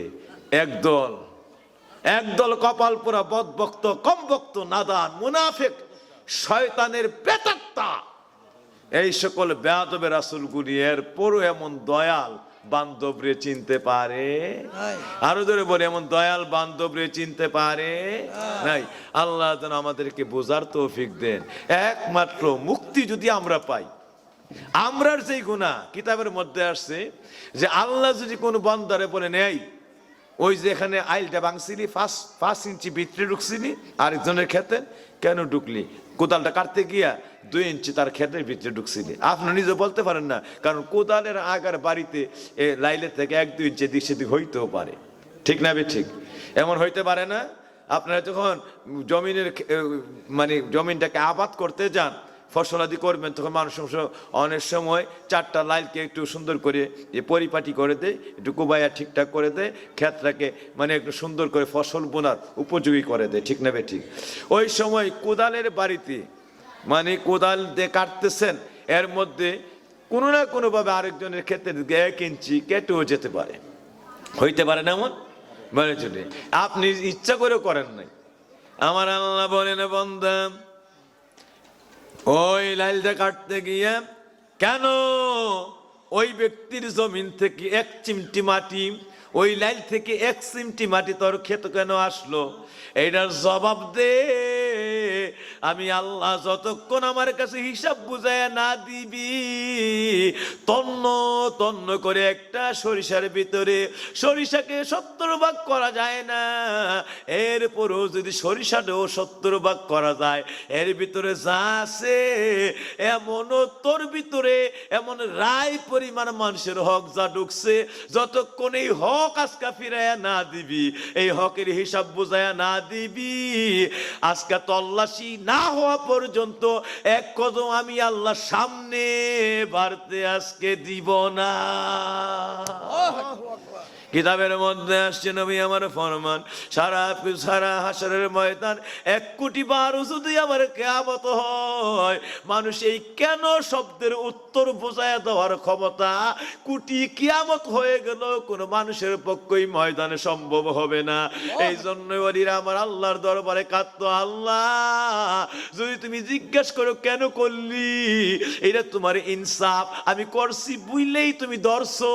একদল কপাল পোড়া বদবক্ত, কমবক্ত, নাদান, মুনাফিক, শয়তানের প্রেতাত্মা, এই সকল বেয়াদবে রাসূলগুলি এরপরও এমন দয়াল বান্ধবরে চিনতে পারে? আরো ধরে বলে এমন দয়াল বান্ধবরে চিনতে পারে নাই। আল্লাহ যেন আমাদেরকে বোঝার তৌফিক দেন। একমাত্র মুক্তি যদি আমরা পাই, আমরার যেই গুনাহ কিতাবের মধ্যে আসছে যে আল্লাহ যদি কোনো বান্দারে বলে নেই, ওই যে এখানে আইলটা ভাঙছিলি 5 ইঞ্চি ভিতরে ঢুকছিলি, আরেকজনের ক্ষেতে কেন ঢুকলি? কোদালটা কাটতে গিয়া 2 ইঞ্চি তার ক্ষেতের ভিতরে ঢুকছিলি। আপনি নিজে বলতে পারেন না, কারণ কোদালের আগার বাড়িতে লাইলের থেকে 1-2 ইঞ্চি দিক সেদিক হইতেও পারে, ঠিক না বে ঠিক? এমন হইতে পারে না? আপনারা যখন জমিনটাকে আবাদ করতে যান, ফসলাদি করবেন, তখন মানুষ অনেক সময় 4টা লাইলকে একটু সুন্দর করে পরিপাটি করে দেয়, একটু কুবাইয়া ঠিকঠাক করে দেয়, ক্ষেতটাকে একটু সুন্দর করে ফসল বোনার উপযোগী করে দেয়, ঠিক না বে ঠিক? ওই সময় কোদালের বাড়িতে কোদাল দিয়ে কাটতেছেন, এর মধ্যে কোনো না কোনোভাবে আরেকজনের ক্ষেতের 1 ইঞ্চি কেটেও যেতে পারে, হইতে পারে না এমন? আপনি ইচ্ছা করে করেন নাই। আমার আল্লাহ বলেন, বান্দা ওই লাইলটা কাটতে গিয়ে কেন ওই ব্যক্তির জমিন থেকে 1 চিমটি মাটি, ওই লাইল থেকে 1 চিমটি মাটি তোর ক্ষেত কেন আসলো? এইটার জবাব দে। আমি আল্লাহ যতক্ষণ আমার কাছে হিসাব বুঝায় না দিবি, তন্ন তন্ন করে একটা সরিষার ভিতরে সরিষাকে 70 ভাগ করা যায় না, এরপরও যদি সরিষাটাও 70 ভাগ করা যায়, এর ভিতরে যা আছে এমনও তোর ভিতরে এমন রায় পরিমাণ মানুষের হক যা ঢুকছে, যতক্ষণ এই হক আজকা ফিরাইয়া না দিবি, এই হকের হিসাব বুঝাইয়া না দিবি, আজকা তল্লাশি না হওয়া পর্যন্ত এক কদম আমি আল্লাহ সামনে বাড়তে আজকে দিব না। কিতাবের মধ্যে আসছে, নবী আমার ফরমান, সারা হাসরের ময়দান 1 কোটি বার যদি আমার কিয়ামত হয়, মানুষ এই কেন শব্দের উত্তর বোঝায় দেওয়ার ক্ষমতা কোটি কিয়ামত হয়ে গেল কোন মানুষের পক্ষেই ময়দানে সম্ভব হবে না। এই জন্য ওলিরা আমার আল্লাহর দরবারে কাঁদতো, আল্লাহ যদি তুমি জিজ্ঞেস করো কেন করলি, এটা তোমার ইনসাফ, আমি করছি বুঝলেই তুমি ধরছো,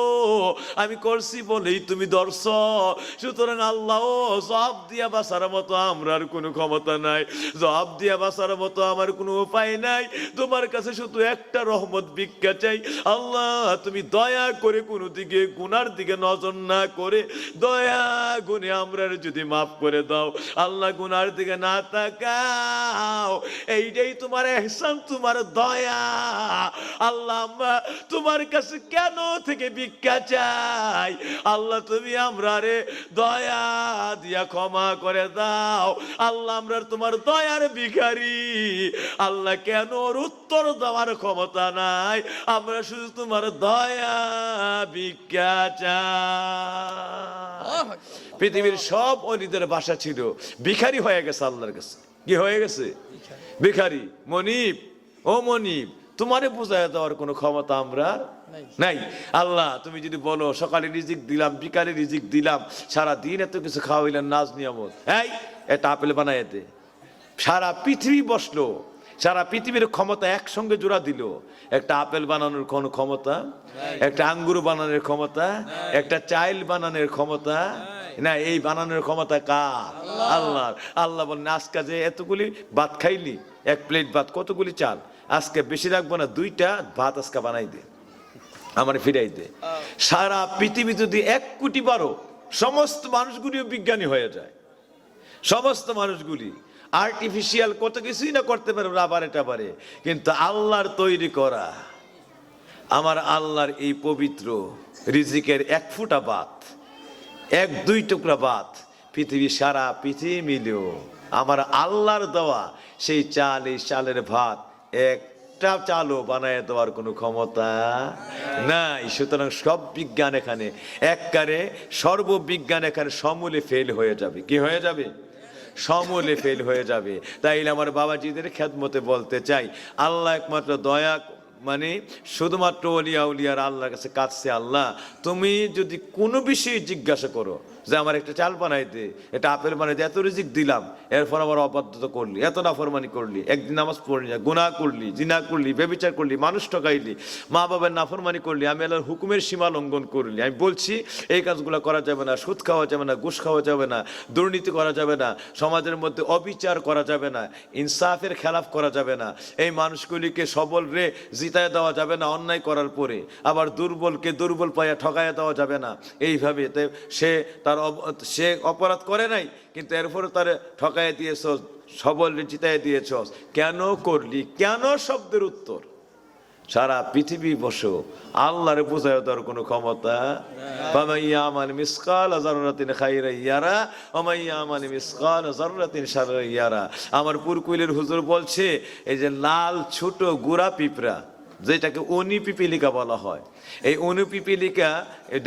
আমি করছি বলেই তুমি ধরছ, সুতরাং আল্লাহ জবাব দিয়া বাঁচার মতো আমরার কোনো ক্ষমতা নাই, জবাব দিয়া বাঁচার মতো আমার কোনো উপায় নাই। তোমার কাছে শুধু একটা রহমত ভিক্ষা চাই, আল্লাহ তুমি দয়া করে কোনো দিকে গুনার দিকে নজর না করে দয়া গুনে আমরার যদি মাফ করে দাও, আল্লাহ গুনার দিকে না তাকাও, এইটাই তোমার ইহসান, তোমার দয়া। আল্লাহ আমরা তোমার কাছে কেন থেকে ভিক্ষা চাই, আল্লাহ তুমি আমরারে দয়া দিয়া ক্ষমা করে দাও। আল্লাহ আমরা তোমার দয়ার ভিখারি, আল্লাহ কেন ওর উত্তর দেওয়ার ক্ষমতা নাই, আমরা শুধু তোমার দয়া ভিক্ষা চাই। পৃথিবীর সব অলিদের বাসা ছিল, ভিখারি হয়ে গেছে আল্লাহর কাছে। কি হয়ে গেছে? ভিখারি। মনিব, ও মনিব, তোমারে বুঝায় দেওয়ার কোনো ক্ষমতা আমরা নাই। আল্লাহ তুমি যদি বলো সকালে রিজিক দিলাম, বিকালে রিজিক দিলাম, সারা দিন এত কিছু খাওয়াইলেন, নাজ নিয়ামত, এই এটা আপেল বানায় দে, সারা পৃথিবী বসলো, সারা পৃথিবীর ক্ষমতা একসঙ্গে জোড়া দিল, একটা আপেল বানানোর কোন ক্ষমতা, একটা আঙ্গুর বানানোর ক্ষমতা, একটা চাইল বানানোর ক্ষমতা না, এই বানানোর ক্ষমতা কার? আল্লাহর। আল্লাহ বলেন আজকে যে এতগুলি ভাত খাইলি, 1 প্লেট ভাত কতগুলি চাল, আজকে বেশি রাখবো না, 2টা ভাত আজকে বানাই দে, আমার ফিরাই দে। সারা পৃথিবী যদি 1 কোটি বারো, সমস্ত মানুষগুলিও বিজ্ঞানী হয়ে যায়। সমস্ত মানুষগুলি আর্টিফিশিয়াল কত কিছুই না করতে পারে, রাবারে টাবারে, কিন্তু আল্লাহর তৈরি করা আমার আল্লাহর এই পবিত্র রিজিকের 1 ফোঁটা ভাত, 1-2 টুকরা ভাত পৃথিবী সারা পৃথিবী মিলেও আমার আল্লাহর দেওয়া সেই চাল, এই চালের ভাত একটা চালও বানায় দেওয়ার কোনো ক্ষমতা নাই। সুতরাং সব বিজ্ঞান এখানে একবারে, সর্ববিজ্ঞান এখানে সমূলে ফেল হয়ে যাবে। কি হয়ে যাবে? সমূলে ফেল হয়ে যাবে। তাইলে আমার বাবাজিদের খেদমতে বলতে চাই, আল্লাহ একমাত্র দয়া, মানে শুধুমাত্র ওলিয়া উলিয়ার আল্লাহর কাছে কাছে। আল্লাহ তুমি যদি কোনো বিষয়ে জিজ্ঞাসা করো যে আমার একটা চাল বানাইতে, এটা আপেল বানাইতে, এত রিজিক দিলাম, এরপর আবার অবাধ্যতা করলি, এত নাফরমানি করলি, একদিন নামাজ পড়লি না, গুনাহ করলি, জিনা করলি, ব্যভিচার করলি, মানুষ ঠকাইলি, মা বাবার নাফরমানি করলি, আমি আল্লাহর হুকুমের সীমা লঙ্ঘন করলি। আমি বলছি এই কাজগুলো করা যাবে না, সুদ খাওয়া যাবে না, ঘুষ খাওয়া যাবে না, দুর্নীতি করা যাবে না, সমাজের মধ্যে অবিচার করা যাবে না, ইনসাফের খেলাফ করা যাবে না, এই মানুষগুলিকে সবল রে জিতায় দেওয়া যাবে না অন্যায় করার পরে, আবার দুর্বলকে দুর্বল পাইয়া ঠকাইয়া দেওয়া যাবে না। এইভাবে সে অপরাধ করে নাই, কিন্তু এরপরে তার ঠকাইয়া দিয়েছ, সবল জিতাইয়া দিয়েছ, কেন করলি? কেন শব্দের উত্তর সারা পৃথিবী বসো, আল্লাহরে বোঝায় দেওয়ার কোনো ক্ষমতা। ফামাইয়া আমাল মিসকাল যাররাতিন খাইরা ইয়ারা ওমাইয়া আমাল মিসকাল যাররাতিন শাররা ইয়ারা। আমার পুরকুইলের হুজুর বলছে, এই যে লাল ছোট গুড়া পিঁপড়া, যেটাকে অনিপিপিলিকা বলা হয়, এই অনিপিপিলিকা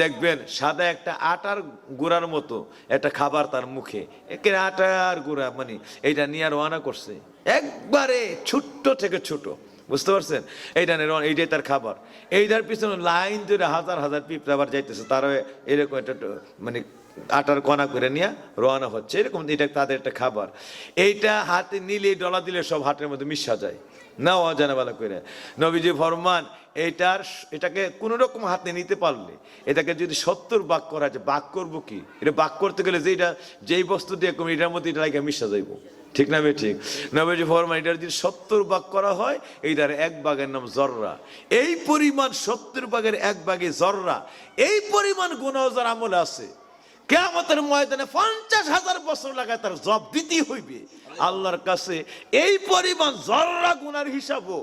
দেখবেন সাদা একটা আটার গুঁড়ার মতো একটা খাবার তার মুখে, একে আটার গুঁড়া, মানে এইটা নিয়ে রওনা করছে, একবারে ছোট্ট থেকে ছোট, বুঝতে পারছেন? এইটাই তার খাবার। এইটার পিছনে লাইন ধরে হাজার হাজার পিঁপড়া আবার যাইতেছে, তারা এরকম একটা মানে আটার কণা করে নিয়ে রওনা হচ্ছে, এরকম এটা তাদের একটা খাবার। এইটা হাতে নিলে, ডলা দিলে সব হাটের মধ্যে মিশা যায়, না অজানা বেলা করে। নবীজি ফরমান, এটাকে কোন রকম হাতে নিতে পারলে, এটাকে যদি 70 ভাগ করা যায়, ভাগ করবো কি? এটা ভাগ করতে গেলে যেই বস্তু দিয়ে কমি, এটার মধ্যে এটা লাগে মিশা যাইব, ঠিক না বে ঠিক? নবীজি ফরমান, এটার যদি 70 ভাগ করা হয়, এইটার 1 ভাগের নাম জররা। এই পরিমাণ 70 ভাগের 1 ভাগে জররা, এই পরিমাণ গুনাহ যার আমলে আছে, কিয়ামতের ময়দানে 50,000 বছর লাগায় তার জবাব দিতেই হইবে আল্লাহর কাছে। এই পরিমাণ জররা গুনার হিসাবও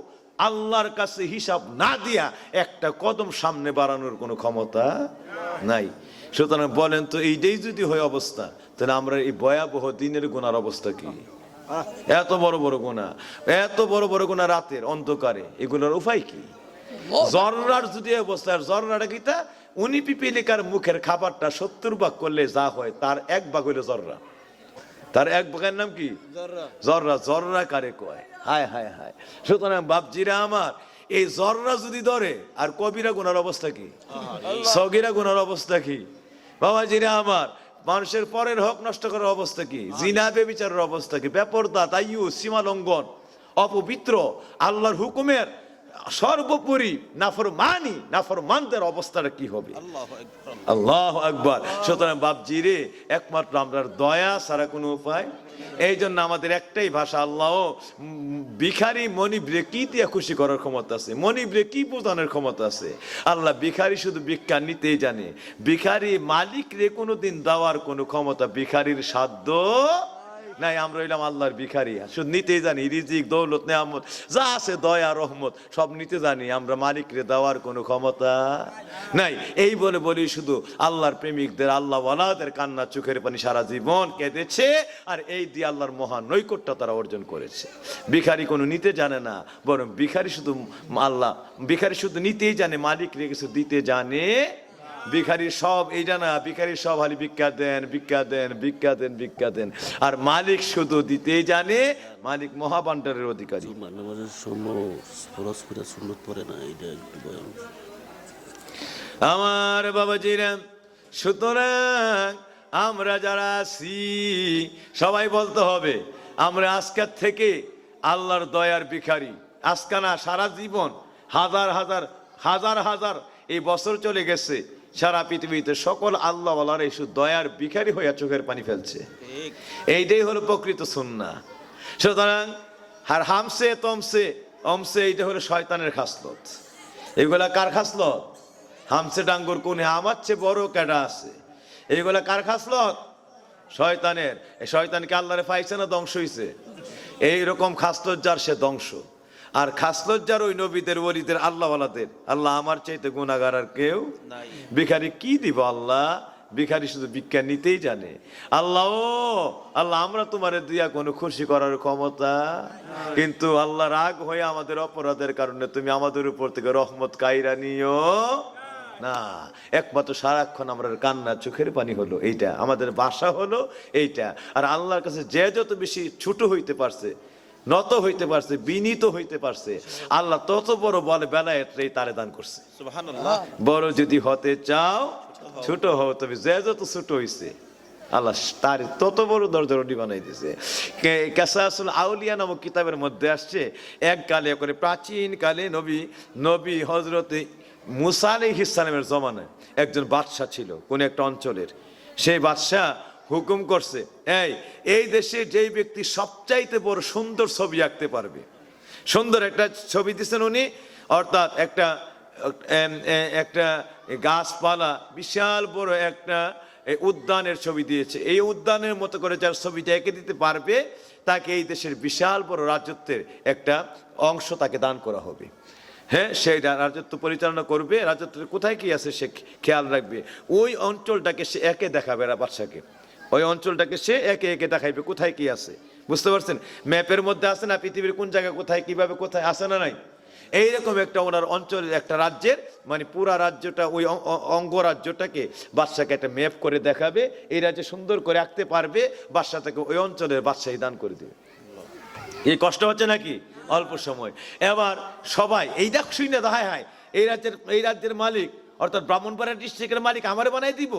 আল্লাহর কাছে হিসাব না দিয়া একটা কদম সামনে বাড়ানোর কোনো ক্ষমতা নাই। সুতরাং বলেন তো, এইটাই যদি হয় অবস্থা, তাহলে আমরা এই ভয়াবহ দিনের গুনার অবস্থা কি? এত বড় বড় গুনাহ, এত বড় বড় গুনাহ রাতের অন্ধকারে, এগুলোর উপায় কি? জররার যদি অবস্থা, জররাটা কি? তা অনিপিপিলিকার মুখের খাবারটা 70 ভাগ করলে যা হয়, তার 1 ভাগ হইলো জররা। তার 1 ভাগের নাম কি? জররা। জররা কারে কয়? হায় হায় হায়। সুতরাং বাপজিরা আমার, এই জররা যদি ধরে, আর কবিরা গুনার অবস্থা কি? সগীরা গুনার অবস্থা কি? বাবাজিরা আমার, মানুষের পরের হক নষ্ট করার অবস্থা কি? জিনা ব্যভিচারের অবস্থা কি? বেপরদা, তাইয়ু, সীমা লঙ্ঘন, অপবিত্র, আল্লাহর হুকুমের সর্বোপরি নাফরমানদের অবস্থাটা কি হবে? আল্লাহু আকবার। সুতরাং বাপজি রে, একমাত্র আমরা দয়া ছাড়া কোনো উপায়। এই জন্য আমাদের একটাই ভাষা, আল্লাহ ভিখারি মনিবরে কি দিয়ে খুশি করার ক্ষমতা আছে, মনিবরে কি বোঝানোর ক্ষমতা আছে? আল্লাহ ভিখারি শুধু ভিক্ষা নিতেই জানে, ভিখারি মালিক রে কোনোদিন দেওয়ার কোনো ক্ষমতা ভিখারির সাধ্য নাই। আমরা হইলাম আল্লাহর ভিখারি, শুধু নিতেই জানি, রিজিক, দৌলত, নেয়ামত যা আছে, দয়া, রহমত সব নিতে জানি, আমরা মালিকরে দেওয়ার কোনো ক্ষমতা নাই। এই বলে বলি শুধু আল্লাহর প্রেমিকদের, আল্লাহ ওয়ালাদের কান্না চোখের পানি সারা জীবন কেঁদেছে, আর এই দিয়ে আল্লাহর মহান নৈকট্য তারা অর্জন করেছে। ভিখারি কোনো নিতে জানে না, বরং ভিখারি শুধু নিতেই জানে, মালিকরে কিছু দিতে জানে। ভিখারি সব এইটা না, ভিখারি সব হালি ভিক্ষা দেন, ভিক্ষা দেন, ভিক্ষা দেন, ভিক্ষা দেন, আর মালিক শুধু দিতেই জানে। মালিক মহাভান্ডারের অধিকারী। আমার বাবাজিরা, সুতরাং আমরা যারা আছি সবাই বলতে হবে, আমরা আজকের থেকে আল্লাহর দয়ার ভিখারি। আজকে না, সারা জীবন, হাজার হাজার হাজার হাজার এই বছর চলে গেছে, সারা পৃথিবীতে সকল আল্লাহ ওয়ালারা এই দয়ার ভিখারি হইয়া চোখের পানি ফেলছে। এইটাই হলো প্রকৃত সুন্নাহ। সুতরাং হার হামসে তমসে অমসে এইটা হলো শয়তানের খাসলত। এগুলা কার খাসলত? হামসে ডাঙ্গুর কোনে আমার চেয়ে বড় ক্যাডা আছে, এইগুলা কার খাসলত? শয়তানের। এই শয়তানকে আল্লাহরে পাইছে না ধ্বংস হইছে? এইরকম খাসলত যার সে ধ্বংস। আর খাসলত যার ওই নবীদের ওলিদের আল্লাহওয়ালাদের, আল্লাহ আমার চাইতে গুনাহগার আর কেউ ভিখারি কি দিব আল্লাহ? ভিখারি শুধু ভিক্ষা নিতেই জানে। আল্লাহ আল্লাহ আমরা তোমারে দিয়া কোনো খুশি করার ক্ষমতা, কিন্তু আল্লাহ রাগ হয়ে আমাদের অপরাধের কারণে তুমি আমাদের উপর থেকে রহমত কাইরা নিও না। একমাত্র সারাক্ষণ আমরা কান্না চোখের পানি হলো এইটা, আমাদের বাসা হলো এইটা। আর আল্লাহর কাছে যে যত বেশি ছোট হইতে পারছে, নত হইতে পারছে, বিনীত হইতে পারছে, আল্লাহ তত বড় বলে বেলায়েতই তারে দান করছে। সুবহানাল্লাহ। বড় যদি হতে চাও ছোট হও, তবে যে যত ছোট হইছে আল্লাহ তার তত বড় দরজারটি বানাই দিয়েছে। কাসাসুল আউলিয়া নামক কিতাবের মধ্যে আসছে, এককালে করে প্রাচীন কালে নবী হজরতে মুসা আলাইহিস সালামের জমানায় একজন বাদশা ছিল কোন একটা অঞ্চলের। সেই বাদশা হুকুম করছে, এই দেশে যেই ব্যক্তি সবচাইতে বড় সুন্দর ছবি আঁকতে পারবে, সুন্দর একটা ছবি দিচ্ছেন উনি, অর্থাৎ একটা গাছপালা, বিশাল বড় একটা উদ্যানের ছবি দিয়েছে। এই উদ্যানের মতো করে যার ছবিটা এঁকে দিতে পারবে, তাকে এই দেশের বিশাল বড় রাজত্বের একটা অংশ তাকে দান করা হবে। হ্যাঁ, সেই রাজত্ব পরিচালনা করবে, রাজত্বের কোথায় কি আছে সে খেয়াল রাখবে। ওই অঞ্চলটাকে সে একে দেখাবে বাদশাকে, ওই অঞ্চলটাকে সে একে একে দেখাইবে কোথায় কি আছে। বুঝতে পারছেন? ম্যাপের মধ্যে আছে না পৃথিবীর কোন জায়গায় কোথায় কিভাবে কোথায় আছে না নাই? এইরকম একটা ওনার অঞ্চলের একটা রাজ্যের মানে পুরা রাজ্যটা, ওই অঙ্গরাজ্যটাকে বাদশাকে একটা ম্যাপ করে দেখাবে। এই রাজ্যে সুন্দর করে আঁকতে পারবে, বাদশা তাকে ওই অঞ্চলের বাদশাহী দান করে দেবে। এই কষ্ট হচ্ছে নাকি? অল্প সময়। এবার সবাই এই দেখ শুই না, হায় এই রাজ্যের মালিক অর্থাৎ ব্রাহ্মণবাড়িয়া ডিস্ট্রিক্টের মালিক আমারে বানাই দিব,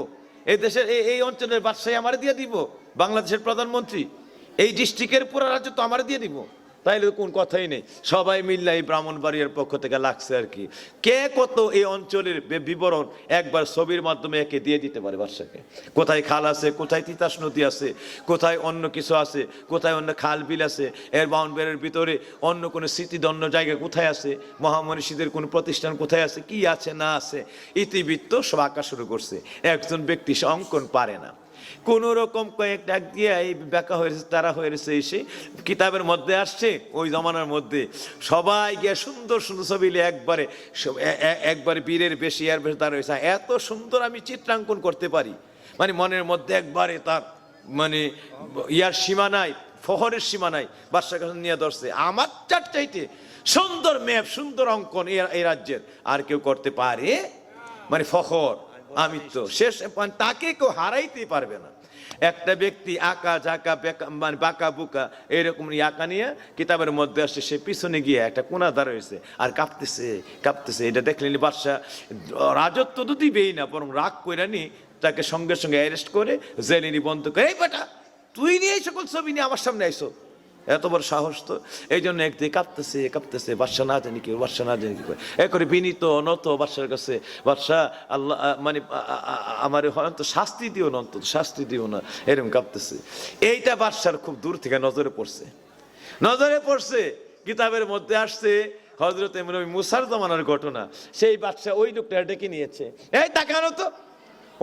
এই দেশের এই অঞ্চলের বাদশাহী আমারে দিয়ে দিব, বাংলাদেশের প্রধানমন্ত্রী এই ডিস্ট্রিক্টের পুরো রাজ্য তো আমারে দিয়ে দিব। তাইলে কোন কথাই নেই, সবাই মিললে এই ব্রাহ্মণবাড়িয়ার পক্ষ থেকে লাগছে আর কি। কে কত এই অঞ্চলের বিবরণ একবার ছবির মাধ্যমে একে দিয়ে দিতে পারে বাদশাকে। কোথায় খাল আছে, কোথায় তিতাস নদী আছে, কোথায় অন্য কিছু আছে, কোথায় অন্য খাল বিল আছে, এর বাউন্ডারির ভিতরে অন্য কোনো স্মৃতিদন্য জায়গা কোথায় আছে, মহামনীষীদের কোন প্রতিষ্ঠান কোথায় আছে, কি আছে না আছে, ইতিবৃত্ত সব আঁকা শুরু করছে। একজন ব্যক্তি সে অঙ্কন পারে না, কোন রকম কয়েক ডাক দিয়ে এই ব্যাখ্যা হয়েছে, তারা হয়েছে এসে কিতাবের মধ্যে আসছে। ওই জমানার মধ্যে সবাই গিয়ে সুন্দর সুন্দর ছবি একবারে বীরের বেশি এর বেশি তার হয়েছে, এত সুন্দর আমি চিত্রাঙ্কন করতে পারি, মানে মনের মধ্যে একবারে তার মানে ইয়ার সীমা নাই, ফহরের সীমা নাই। বাদশার কাছে নিয়ে ধরছে, আমার চাইতে সুন্দর ম্যাপ, সুন্দর অঙ্কন এই রাজ্যের আর কেউ করতে পারে? মানে ফখর, আমি তো শেষ, তাকে কেউ হারাইতে পারবে না। একটা ব্যক্তি আঁকা ঝাঁকা মানে বাঁকা বুকা এরকম আঁকা নিয়ে কিতাবের মধ্যে আসছে, সে পিছনে গিয়ে একটা কোনা দাঁড়িয়েছে আর কাঁপতেছে। এটা দেখলেন বাদশা রাজত্ব তো দিবেই না, বরং রাগ করে নি তাকে সঙ্গে সঙ্গে অ্যারেস্ট করে জেলে নিবন্ধ করে, এই বেটা তুই নিয়ে এই সকল ছবি নিয়ে আমার সামনে আইসো, এত বড় সাহস তো। এই জন্য একদিকে কাঁপতেছে, বাদশা না জানি কি করে এ করে বিনীত নত বাদশার কাছে, বাদশা আল্লাহ মানে আমার হয়তো শাস্তি দিও না, এরকম কাঁপতেছে। এইটা বাদশার খুব দূর থেকে নজরে পড়ছে। কিতাবের মধ্যে আসছে হযরত মুসার জমানার ঘটনা। সেই বাদশা ওই লোকটা ডেকে নিয়েছে, এই তাকানো তো,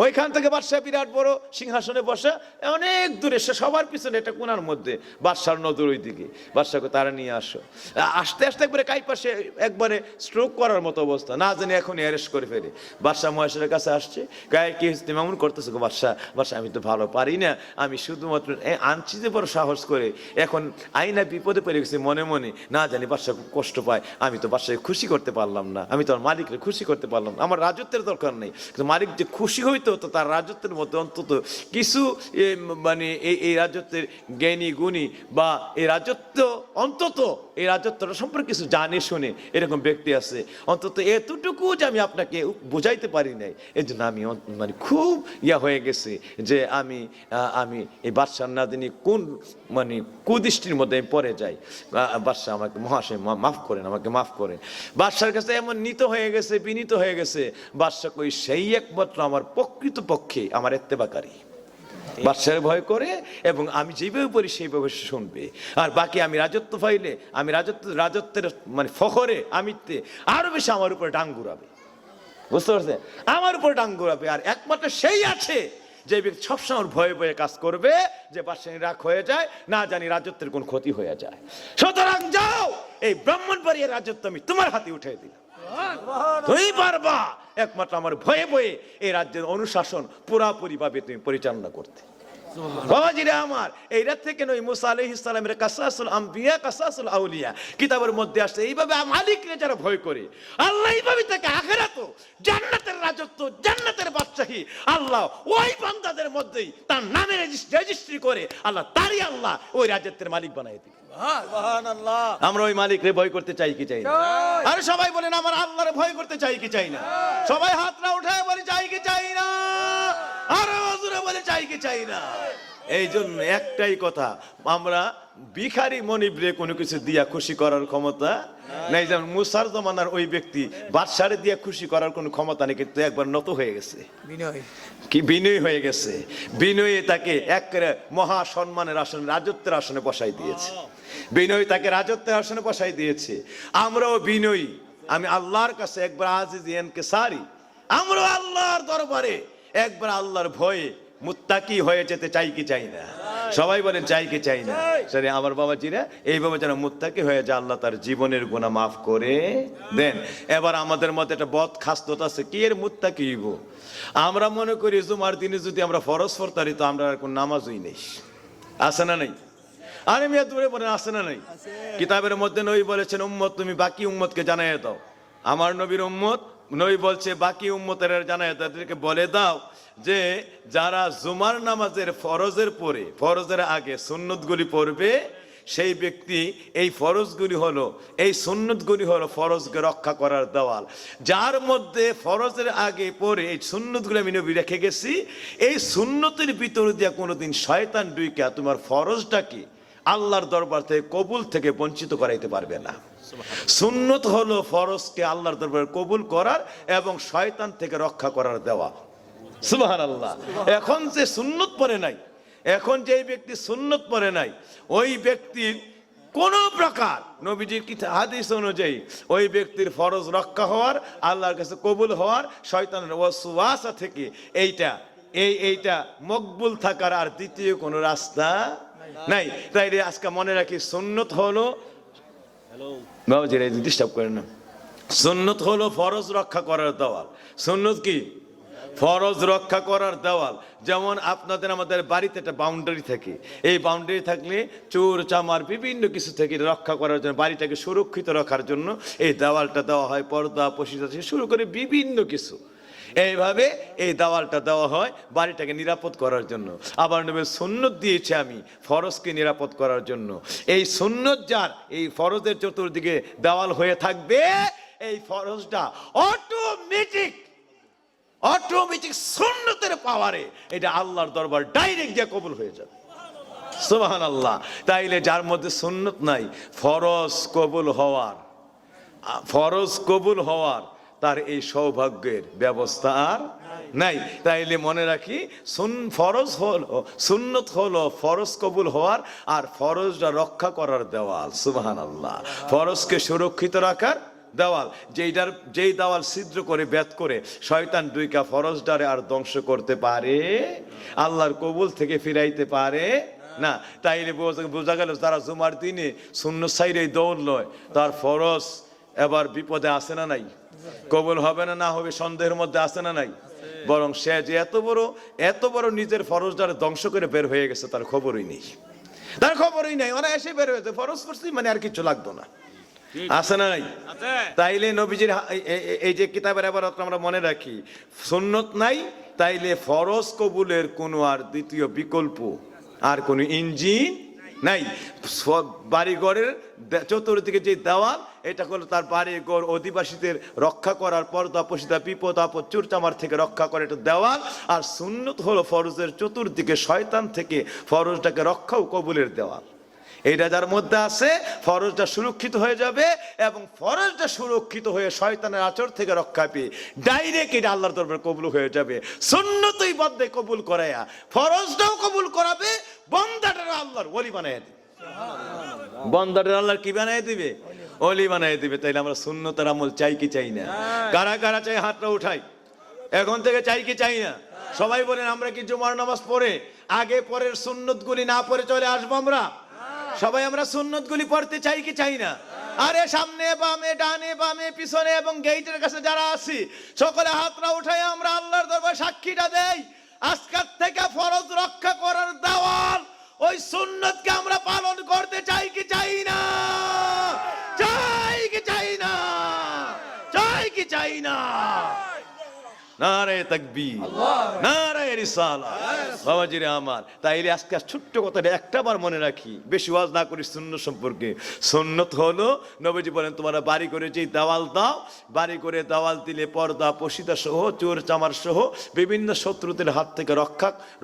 ওইখান থেকে বাদশা বিরাট বড় সিংহাসনে বসা, অনেক দূরে, সে সবার পিছনে একটা কোনার মধ্যে, বাদশার নজর ওই দিকে। বাদশাকে তারা নিয়ে আসতে একবারে পাশে একবারে স্ট্রোক করার মতো অবস্থা, না জানি এখন অ্যারেস্ট করে ফেলে। বাদশা মহেশের কাছে আসছে, গায়ে কি হচ্ছে এমন করতেছে, বাদশা আমি তো ভালো পারি না, আমি শুধুমাত্র আনছি যে বড় সাহস করে, এখন আইনা বিপদে পড়ে গেছে মনে মনে, না জানি বাদশা খুব কষ্ট পায়, আমি তো বাদশাকে খুশি করতে পারলাম না, আমি তো আমার মালিককে খুশি করতে পারলাম না। আমার রাজত্বের দরকার নেই, কিন্তু মালিক যে খুশি হইতো তো তার রাজত্বের মধ্যে অন্তত কিছু মানে এই রাজত্বের জ্ঞানী গুণী বা এই রাজত্ব অন্তত এই রাজত্বটা সম্পর্কে কিছু জানে শুনে এরকম ব্যক্তি আছে, অন্তত এতটুকু যে আমি আপনাকে বুঝাইতে পারি নাই। এই জন্য আমি মানে খুব হয়ে গেছে যে আমি এই বাদশার না জানি কোন মানে কুদৃষ্টির মধ্যে আমি পড়ে যাই। বাদশা আমাকে মহাশয় আমাকে মাফ করেন। বাদশার কাছে এমন বিনীত হয়ে গেছে। বাদশা কই সেই একমাত্র আমার প্রকৃতপক্ষে আমার ইত্তেবাকারী, বাদশাহের ভয় করে, এবং আমি যেভাবে বলি সেইভাবে সে শুনবে। আর বাকি আমি রাজত্ব পাইলে, আমি রাজত্বের মানে ফখরে আমিতে আরো বেশি আমার উপরে ডাং ঘুরাবে। বুঝতে পারছেন? আমার উপরে ডাং ঘুরাবে। আর একমাত্র সেই আছে যে ব্যক্তি সবসময় ভয়ে ভয়ে কাজ করবে, যে বাদশাহী রাগ হয়ে যায়, না জানি রাজত্বের কোন ক্ষতি হয়ে যায়। সুতরাং যাও, এই ব্রাহ্মণবাড়িয়ার রাজত্ব আমি তোমার হাতে উঠে দিলাম, তুমি পারবা একমাত্র আমার ভয়ে ভয়ে এই রাজ্যের অনুশাসন পুরাপুরি ভাবে তুমি পরিচালনা করতে। বাবাজিরা আমার, এইটা থেকে নয় মুসা আলাইহিস সালামের কাসাসুল আম্বিয়া কাসাসুল আউলিয়া কিতাবের মধ্যে আসছে। এইভাবে মালিকরে যারা ভয় করে, আল্লাহ এইভাবে তাকে আখিরাত জান্নাতের রাজত্ব, জান্নাতের বাদশাহী আল্লাহ ওই বান্দাদের মধ্যেই তার নামে রেজিস্ট্রি করে আল্লাহ তারই আল্লাহ ওই রাজত্বের মালিক বানায় দিবে। সুবহানাল্লাহ। আমরা ওই মালিকরে ভয় করতে চাই কি চাই না? আর সবাই বলেন আমার আল্লাহরে ভয় করতে চাই কি চাই না? সবাই হাতটা উঠায় বলে চাই কি চাই না? আর হুজুরে বলে চাই কি চাই না? এই জন্য একটাই কথা, আমরা ভিখারি মনিবরে কোনো কিছু দিয়া খুশি করার ক্ষমতা নাই। যেমন মুসার জমানার ওই ব্যক্তি বাদশারে দিয়া খুশি করার কোনো ক্ষমতা নেই, কিন্তু একবার নত হয়ে গেছে, বিনয় হয়ে গেছে। বিনয়ে তাকে একেবারে মহা সম্মানের আসনে, রাজত্বের আসনে বসাই দিয়েছে। বিনয় তাকে রাজত্বের আসনে বসাই দিয়েছে। আমরাও বিনয়ী, আমি আল্লাহর কাছে একবার আজিজ ইনকিসারি, আমরাও আল্লাহর দরবারে একবার আল্লাহর ভয়ে মুত্তাকি হয়ে যেতে চাই কি চাই না? সবাই বলেন চাই কি চাই না? সরি আমার বাবাজিরা, এইভাবে যেন মুত্তাকি হয়ে যায়, আল্লাহ তার জীবনের গুনাহ মাফ করে দেন। এবার আমাদের মধ্যে একটা বদ খাসলত আছে, কি এর মুত্তাকি হইব? আমরা মনে করি জুমার দিনে যদি আমরা ফরজ পড়তারি তো আমরা আর কোন নামাজই নেই, আছে না নাই? আরে মিয়া দূরে বলেন আছে না নাই? কিতাবের মধ্যে নবী বলেছেন উম্মত তুমি বাকি উম্মতকে জানাইয়া দাও। আমার নবীর উম্মত, নবী বলছে বাকি উম্মতের জানাইয়া দাও, তাদেরকে বলে দাও যে যারা জুমার নামাজের ফরজের পরে, ফরজের আগে সুন্নতগুলি পড়বে, সেই ব্যক্তি এই ফরজগুলি হলো, এই সুন্নতগুলি হলো ফরজকে রক্ষা করার দেওয়াল। যার মধ্যে ফরজের আগে পরে এই সুন্নতগুলি আমি নবী রেখে গেছি, এই সুন্নতের ভিতর দিয়ে কোনোদিন শয়তান ঢুইকা তোমার ফরজটাকে আল্লাহর দরবার থেকে কবুল থেকে বঞ্চিত করাইতে পারবে না। সুন্নত হলো ফরজকে আল্লাহর দরবারে কবুল করার এবং শয়তান থেকে রক্ষা করার দেওয়া। সুবহানাল্লাহ। এখন যে সুন্নত পড়ে নাই, এখন যে ব্যক্তি সুন্নত পড়ে নাই, ওই ব্যক্তির কোন প্রকার নবীজির হাদিস অনুযায়ী ওই ব্যক্তির ফরজ রক্ষা হওয়ার, আল্লাহর কাছে কবুল হওয়ার, শয়তানের ওয়াসওয়াসা থেকে এইটা মকবুল থাকার আর দ্বিতীয় কোনো রাস্তা নাই। তাই আজকে মনে রাখি, সুন্নত হলো, বাবাজিরা ডিস্টার্ব করেন না, সুন্নত হলো ফরজ রক্ষা করার দেওয়াল। সুন্নত কি? ফরজ রক্ষা করার দেওয়াল। যেমন আপনাদের আমাদের বাড়িতে একটা বাউন্ডারি থাকে, এই বাউন্ডারি থাকলে চোর চামার বিভিন্ন কিছু থেকে রক্ষা করার জন্য, বাড়িটাকে সুরক্ষিত রাখার জন্য এই দেওয়ালটা দেওয়া হয়। পর্দা পশিদা থেকে শুরু করে বিভিন্ন কিছু, এইভাবে এই দেওয়ালটা দেওয়া হয় বাড়িটাকে নিরাপদ করার জন্য। আবার নবী সুন্নত দিয়েছে আমি ফরজকে নিরাপদ করার জন্য। এই সুন্নত যার, এই ফরজের চতুর্দিকে দেওয়াল হয়ে থাকবে, এই ফরজটা অটোমেটিক সুন্নতের পাওয়ারে এটা আল্লাহর দরবার ডাইরেক্ট গিয়ে কবুল হয়ে যাবে। সুবহানাল্লাহ। তাইলে যার মধ্যে সুন্নত নাই, ফরজ কবুল হওয়ার তার এই সৌভাগ্যের ব্যবস্থা আর নাই। তাইলে মনে রাখি, সুন্নত হলো ফরজ কবুল হওয়ার আর ফরজটা রক্ষা করার দেওয়াল। সুবহানাল্লাহ। ফরজকে সুরক্ষিত রাখার দেওয়াল, যেই দেওয়াল ছিদ্র করে বেদ করে শয়তান দুইকা ফরজটারে আর ধ্বংস করতে পারে, আল্লাহর কবুল থেকে ফিরাইতে পারে না। তাইলে বোঝা গেল যারা জুমার দিনে সুন্নত সাইরে দৌড় লয়, তার ফরজ এবার বিপদে আসে না নাই? কবুল হবে না, না হবে সন্দেহের মধ্যে আসে না নাই? বরং সে যে এত বড় নিজের ফরজটারে ধ্বংস করে বের হয়ে গেছে, তার খবরই নেই। ওরা এসে বের হয়েছে, ফরজ করছি মানে আর কিছু লাগতো না, আছে না নাই? তাইলে নবীজির এই যে কিতাবের এবারত আমরা মনে রাখি, সুন্নত নাই, তাইলে ফরজ কবুলের কোনো আর দ্বিতীয় বিকল্প আর কোনো ইঞ্জিন নাই। বাড়িঘরের চতুর্দিকে যে দেওয়াল, এটা হলো তার বাড়িঘর অধিবাসীদের রক্ষা করার, পর্দা পশিদা বিপদ আপদ চুরচামার থেকে রক্ষা করে এটা দেওয়াল। আর সুন্নত হলো ফরজের চতুর্দিকে শয়তান থেকে ফরজটাকে রক্ষা ও কবুলের দেওয়াল। এইটা যার মধ্যে আছে, ফরজটা সুরক্ষিত হয়ে যাবে, এবং ফরজটা সুরক্ষিত হয়ে শয়তানের আচর থেকে রক্ষা পেয়ে ডাইরেক্ট এটা আল্লাহর দরবারে কবুল হয়ে যাবে। সুন্নতই বাদে কবুল করায়া ফরজটাও কবুল করাবে, বন্দাটার আল্লাহর ওলি বানায় দিবে। বন্দাটার আল্লাহর কি বানায় দিবে? ওলি বানায় দিবে। তাইলে আমরা সুন্নতের আমল চাই কি চাই না? কারা কারা চাই হাতটা উঠাই। এখন থেকে চাই কি চাই না? সবাই বলেন আমরা কি জুমার নামাজ পড়ে আগে পরের সুন্নতগুলি না পড়ে চলে আসবো? আমরা সবাই আমরা সুন্নতগুলি পড়তে চাই কি চাই না? আরে সামনে বামে ডানে বামে পিছনে এবং গেটের কাছে যারা আছি সকলে হাতটা উঠাই আমরা আল্লাহর দরবারে সাক্ষীটা দেই, আজকের থেকে ফরজ রক্ষা করার দেওয়াল ওই সুন্নতকে আমরা পালন করতে চাই কি চাই না? চাই কি চাই না? চাই কি চাই না? নারে তাকবীর, নারে রিসালাত। বাবাজিরে আমার, তাইলে আজকে ছোট্ট কথাটা একটাবার মনে রাখি, বেশি ওয়াজ না করি সুন্নত সম্পর্কে। সুন্নত হলো নবীজি বলেন তোমরা বাড়ি করে যে দেওয়াল দাও, বাড়ি করে দেওয়াল দিলে পর্দা পশিদা সহ চোর চামার সহ বিভিন্ন শত্রুদের হাত থেকে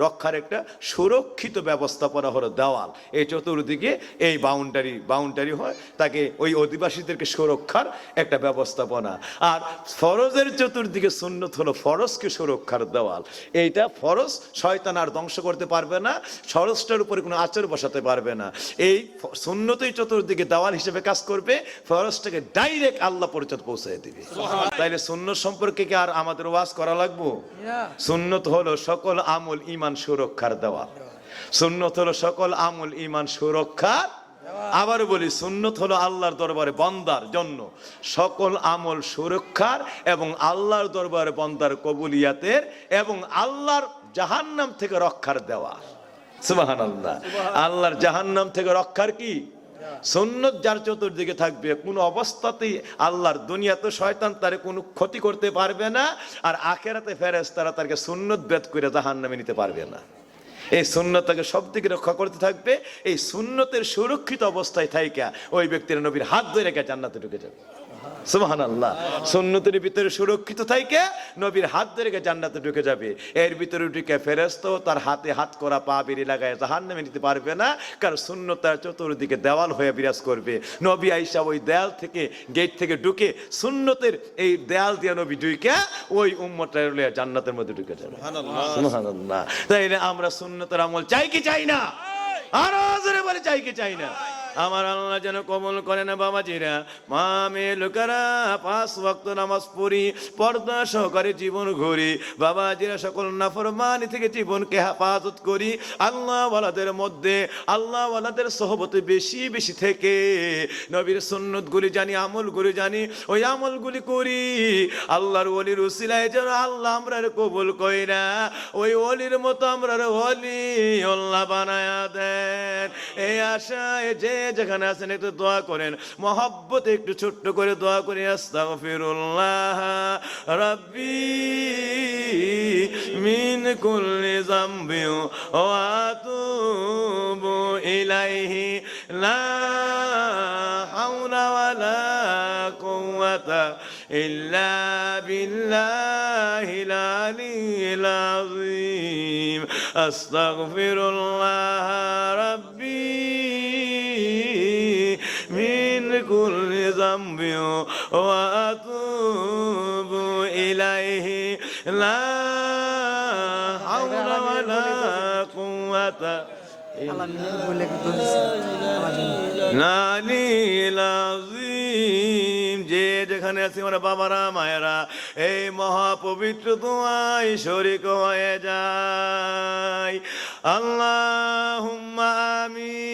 রক্ষার একটা সুরক্ষিত ব্যবস্থাপনা হলো দেওয়াল। এই চতুর্দিকে এই বাউন্ডারি হয়, তাকে ওই অধিবাসীদেরকে সুরক্ষার একটা ব্যবস্থাপনা। আর ফরজের চতুর্দিকে সুন্নত হলো ফরজকে সুরক্ষার দেওয়াল। এইটা ফরজ শয়তান আর ধ্বংস করতে পারবে না, ফরজটার উপরে কোনো আচর বসাতে পারবে না। এই সুন্নতই চতুর্দিকে দেওয়াল হিসেবে কাজ করবে, ফরজটাকে ডাইরেক্ট আল্লাহ পর্যন্ত পৌঁছে দিবে। তাইলে সুন্নত সম্পর্কে কি আর আমাদের ওয়াজ করা লাগবে? সুন্নত হলো সকল আমল ঈমান সুরক্ষার দেওয়াল। সুন্নত হলো সকল আমল ঈমান সুরক্ষার। আবার বলি, সুন্নত হলো আল্লাহর দরবারে বান্দার জন্য সকল আমল সুরক্ষার এবং আল্লাহর দরবারে বান্দার কবুলিয়াতের এবং আল্লাহর জাহান্নাম থেকে রক্ষার দেওয়া। সুবহানাল্লাহ। আল্লাহর জাহান্নাম থেকে রক্ষার কি সুন্নত যার চতুর্দিকে থাকবে, কোনো অবস্থাতেই আল্লাহর দুনিয়াতে শয়তান তারে কোনো ক্ষতি করতে পারবে না, আর আখিরাতে ফেরেশতারা তাকে সুন্নত বেদ করে জাহান্নামে নিতে পারবে না। এই সুন্নতকে সব দিকে রক্ষা করতে থাকবে। এই সুন্নতের সুরক্ষিত অবস্থায় থাইকা ওই ব্যক্তির নবীর হাত ধরে রেখে জান্নাতে ঢুকে যাবে। সুবহানাল্লাহ। সুন্নতের ভিতরে সুরক্ষিত থাইকা নবীর হাত ধরে রেখে জান্নাতে ঢুকে যাবে। এর ভিতরে ঢুকে ফেরেশতাও তার হাতে হাত করা পা বেরিয়ে লাগায় জাহান্নামে নিতে পারবে না, কারণ সুন্নত তার চতুর্দিকে দেওয়াল হয়ে বিরাজ করবে। নবী আয়েশা ওই দেয়াল থেকে গেট থেকে ঢুকে সুন্নতের এই দেয়াল দিয়ে নবী ঢুকে ওই উম্মতটা লইয়া জান্নাতের মধ্যে ঢুকে যাবে। সুবহানাল্লাহ। তাই আমরা সুন্নতের আমল চাই কি চাই না? আরো জোরে বলে চাই কি চাই না? আমার আল্লাহ যেন কবুল করে না। বাবাজিরা, মা মেয়ে লোকেরা 5 ওয়াক্ত নামাজ পড়ি, পর্দা সহকারে জীবন ঘুরি। বাবাজিরা, সকল নাফরমানি থেকে জীবনকে হেফাজত করি। আল্লাহ ওয়ালাদের মধ্যে আল্লাহ ওয়ালাদের সোহবতে বেশি বেশি থেকে নবীর সুন্নতগুলি জানি, আমলগুলি জানি, ওই আমলগুলি করি। আল্লাহর ওলির উসিলায় যেন আল্লাহ আমরা কবুল কইরা ওই ওলির মতো আমরা ওলি আল্লাহ বানায়া দেন। এই আশায় যে যেখানে আছেন একটু দোয়া করেন, মহব্বতে একটু ছোট্ট করে দোয়া করি। আস্তাগফিরুল্লাহ রাব্বি মিন কুল্লি যামবি ওয়া আতুবু ইলাইহি লা হাওলা ওয়ালা কুওয়াতা ইল্লা বিল্লাহিল আলিয়্যিল আযীম। আস্তাগফিরুল্লাহ রাব্বি মিন কুল্লি যামবি ওয়া আতুবু ইলাইহি লা হাওলা ওয়ালা কুওয়াতা ইল্লা বিল্লাহিল আযীম। যে যেখানে আছি আমরা বাবারা মায়েরা এই মহাপবিত্র দোয়ায় শরীক হয়ে যায়। আল্লাহুম্মা আমিন।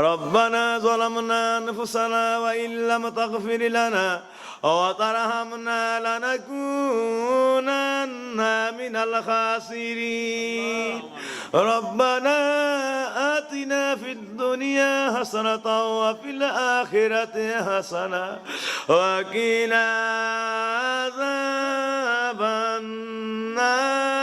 ربنا ظلمنا أنفسنا وإن لم تغفر لنا وترحمنا لنكونن من الخاسرين. ربنا آتنا في الدنيا حسنة وفي الآخرة حسنة وقنا عذاب النار.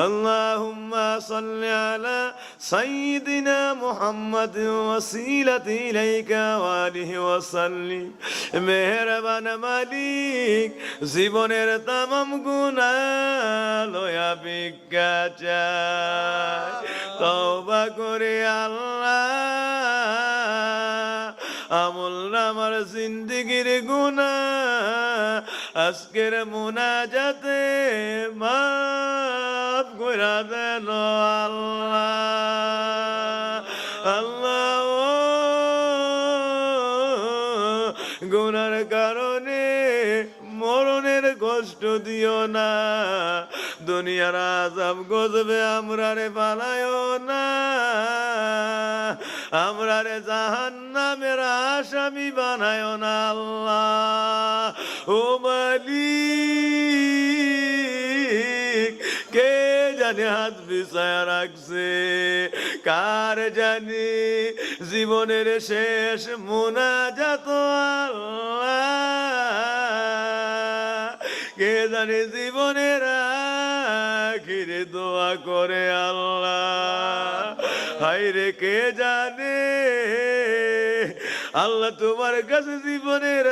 اللهم صل على سيدنا محمد وسيلة إليك وآله وسلم মেহেরবান মালিক জীবনের তামাম গুনাহ লয়া ভিক্ষা চাই তওবা করে আল্লাহ আমল নামার জিন্দেগির গুনাহ আজকের মুনাজাতে মাফ কইরা দেন আল্লাহ গুনার কারণে মরণের কষ্ট দিও না দুনিয়ার আযাব গজবে আমরারে পালায়ও না আমরারে জাহান্নামের আসামি বানায়ও না আল্লাহ ও মালিক কে জানে হাত বিছায়া রাখছে কার জানি জীবনের শেষ মুনাজাত আল্লাহ কে জানে জীবনের আখিরে দোয়া করে আল্লাহ হায়রে কে জানে আল্লাহ তোমার কাছে জীবনের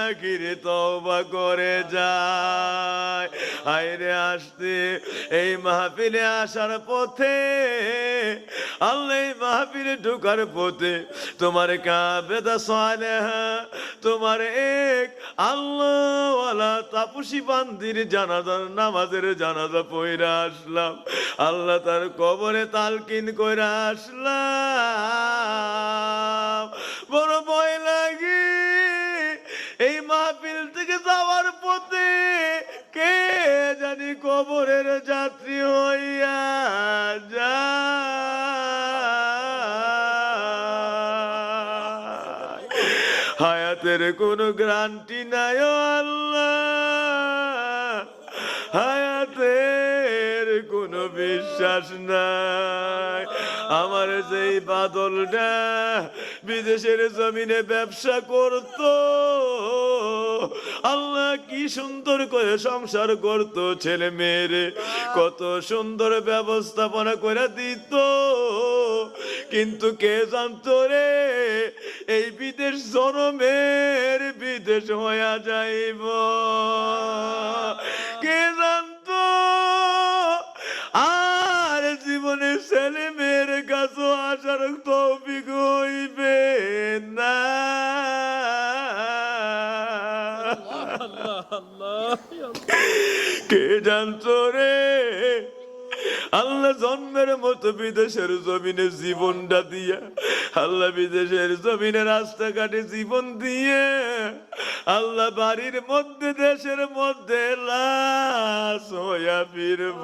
আখিরে তওবা করে যায় হায়রে আসতে এই মাহফিলে আসার পথে আল্লাহ এই মাহফিলে ঢোকার পথে তোমার কাবেদা সালেহা তোমার এক আল্লাহ ওয়ালা তাপসী বান্দির জানাজার নামাজের জানাজা পড়া আসলাম আল্লাহ তার কবরে তালকিন কইরা আসলাম বড় ভয় লাগে এই মাহফিল থেকে যাওয়ার পথে কে জানি কবরের যাত্রী হইয়া যায় হায়াতের কোনো গ্যারান্টি নাই ও আল্লাহ হায়াতের কোনো বিশ্বাস নাই আমার যেই বাদলটা বিদেশের জমিনে ব্যবসা করত আল্লাহ কি সুন্দর করে সংসার করত ছেলে মেয়েরে কত সুন্দর ব্যবস্থাপনা করে দিত কিন্তু কে জানতো রে এই বিদেশ জনমের বিদেশ হইয়া যাইব কে জানতো আর জীবনে ছেলে মেয়ের কাছে আসার তৌফিক হইবে না কে জানতো রে আল্লাহ জন্মের মতো বিদেশের জমিনে জীবনটা দিয়া আল্লাহ বিদেশের জমিনে রাস্তাঘাটে জীবন দিয়ে আল্লাহ বাড়ির মধ্যে দেশের মধ্যে লাশ হইয়া ফিরব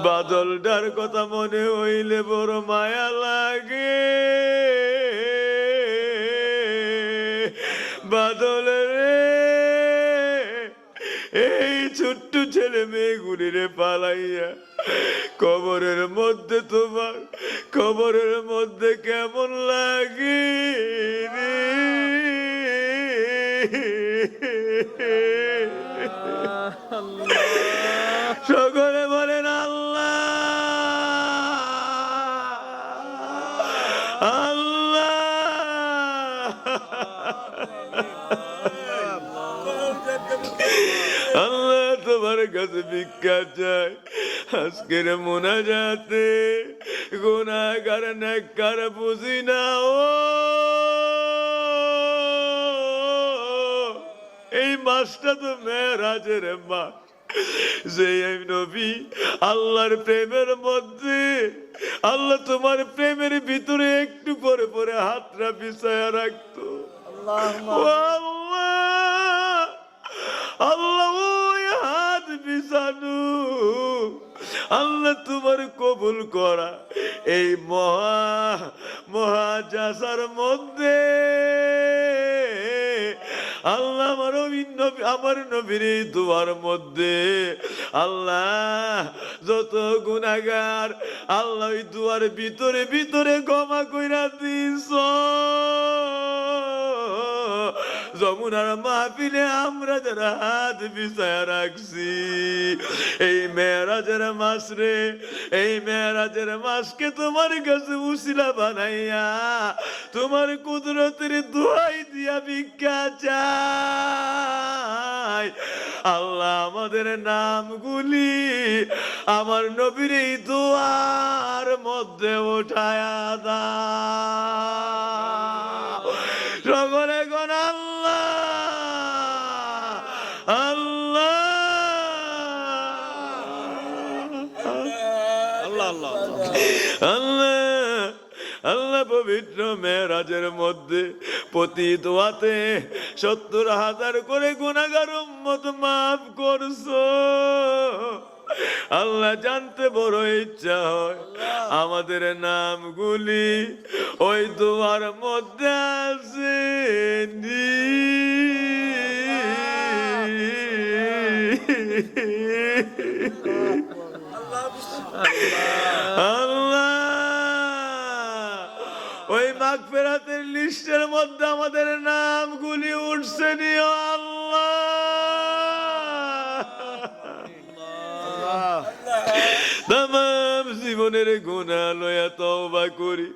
বাদলটার কথা মনে হইলে বড় মায়া লাগে বাদল রে এই ছোট্ট ছেলে মেয়েগুলিরে পালাইয়া কবরের মধ্যে তোমার কবরের মধ্যে কেমন লাগে রে সকলে বলেন আল্লাহ আল্লাহ আল্লাহ তোমার কাছে ভিক্ষা চাই আজকের মুনাজাতে গুনাহগার নেককার বুঝি না ও এই মাসটা তো মেরাজের মাস যে নবী আল্লাহর প্রেমের মধ্যে আল্লাহ তোমার প্রেমের ভিতরে একটু পরে পরে হাতটা বিছায়া রাখতো আল্লাহ ওই হাত বিছানো আল্লাহ তোমার কবুল করা এই মহাজাসার মধ্যে আল্লাহ আমার নবীর দুয়ার মধ্যে আল্লাহ যত গুনাহগার আল্লাহ ওই দুয়ার ভিতরে ভিতরে ক্ষমা কইরা দিস যমুনার মাহফিলে আমরা যারা হাত বিছায়া রাখছি, এই মেরাজের মাস রে, এই মেরাজের মাসকে তোমার কাছে উসিলা বানাইয়া তোমার কুদরতের দোহাই দিয়া ভিক্ষা চাই। আল্লাহ আমাদের নামগুলি আমার নবীর এই দোয়ার মধ্যে উঠায়া দাও। সকলে কোন আল্লাহ আল্লাহ আল্লাহ আল্লাহ আল্লাহ আল্লাহ পবিত্র মেরাজের মধ্যে প্রতি দোয়াতে 70,000 করে গুনাহগার উম্মত মাফ করছো। আল্লাহ জানতে বড় ইচ্ছা হয় আমাদের নামগুলি ওই দোয়ার মধ্যে আছে নি। আল্লাহ ওই মাগফিরাতের লিস্টের মধ্যে আমাদের নামগুলি উঠছে নিও আল্লাহ। তামাম জীবনের গুনাহ লয়া তওবা করি।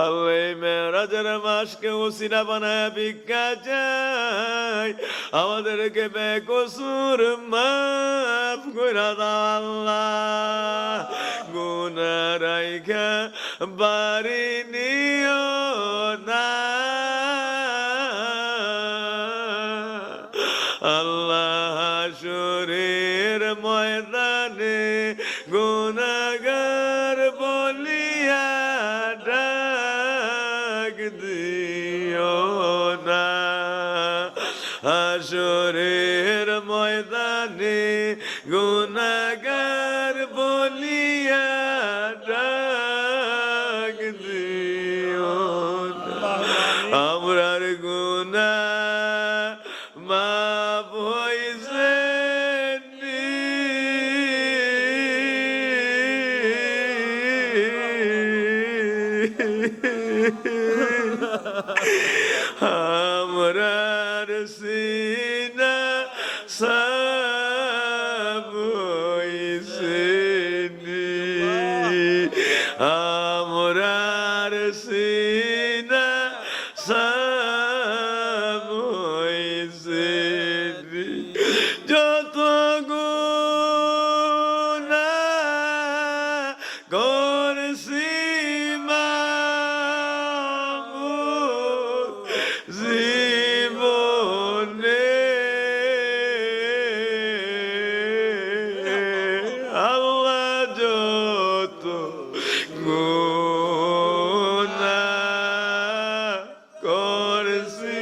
আল্লাহ এই মেরাজের মাসকে ওসিলা বানায়া ভিক্ষা চাই, আমাদেরকে বেকসুর মাফ কইরা দাও আল্লাহ। গুনাহ রাইখা বাড়ি নিও না আল্লাহ। হাসরের ময়দানে গুনাহগার বলিয়া ডাক দিও না। হাসরের ময়দানে গুনাহগার বলিয়া ডাক দিও না। আমরার গুনাহ মাফ হইছে আমরার সিনা সাব হইছে আমরার সিনা সাব হইছে যত গুনাহ করছি মাবুদ জীবনে আল্লাহ যত গুনাহ করছি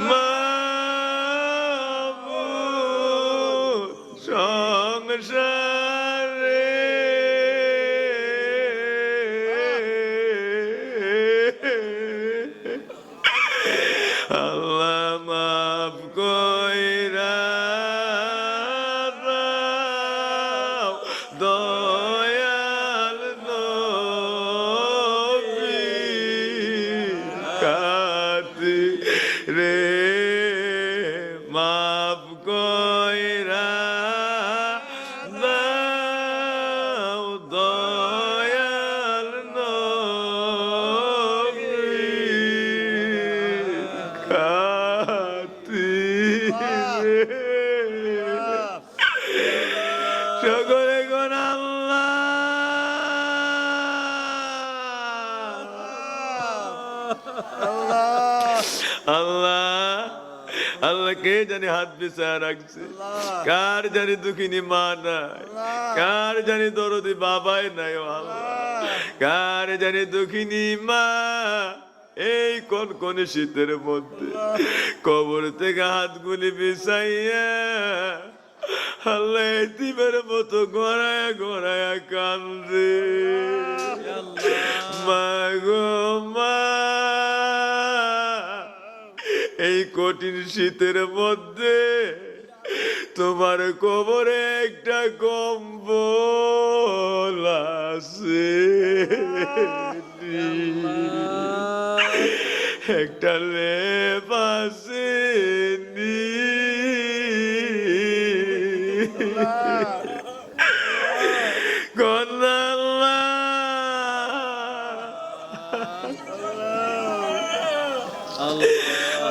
মাবুদ সংসারে আল্লাহ মাফ কইরা দাও দয়াল নবী খাতিরে মাফ কইরা দাও দয়াল নবী সকলে কোন আল্লাহ আল্লাহ আল্লাহ কে জানি হাত বিছায়া রাখছে, কার জানি দুঃখিনী মা নাই, কার জানি দরদি বাবাই নাই, ও আল্লাহ কার জানি দুঃখিনী মা এই কোন শীতের মধ্যে কবর থেকে হাতগুলি বিছাইয়া আল্লাহ এতিমের মতো গড়ায়া গড়ায়া কান্দে। মা গো মা এই কঠিন শীতের মধ্যে তোমার কবরে একটা কম্বল আছে একটা লেপ আসেনি, কন্যা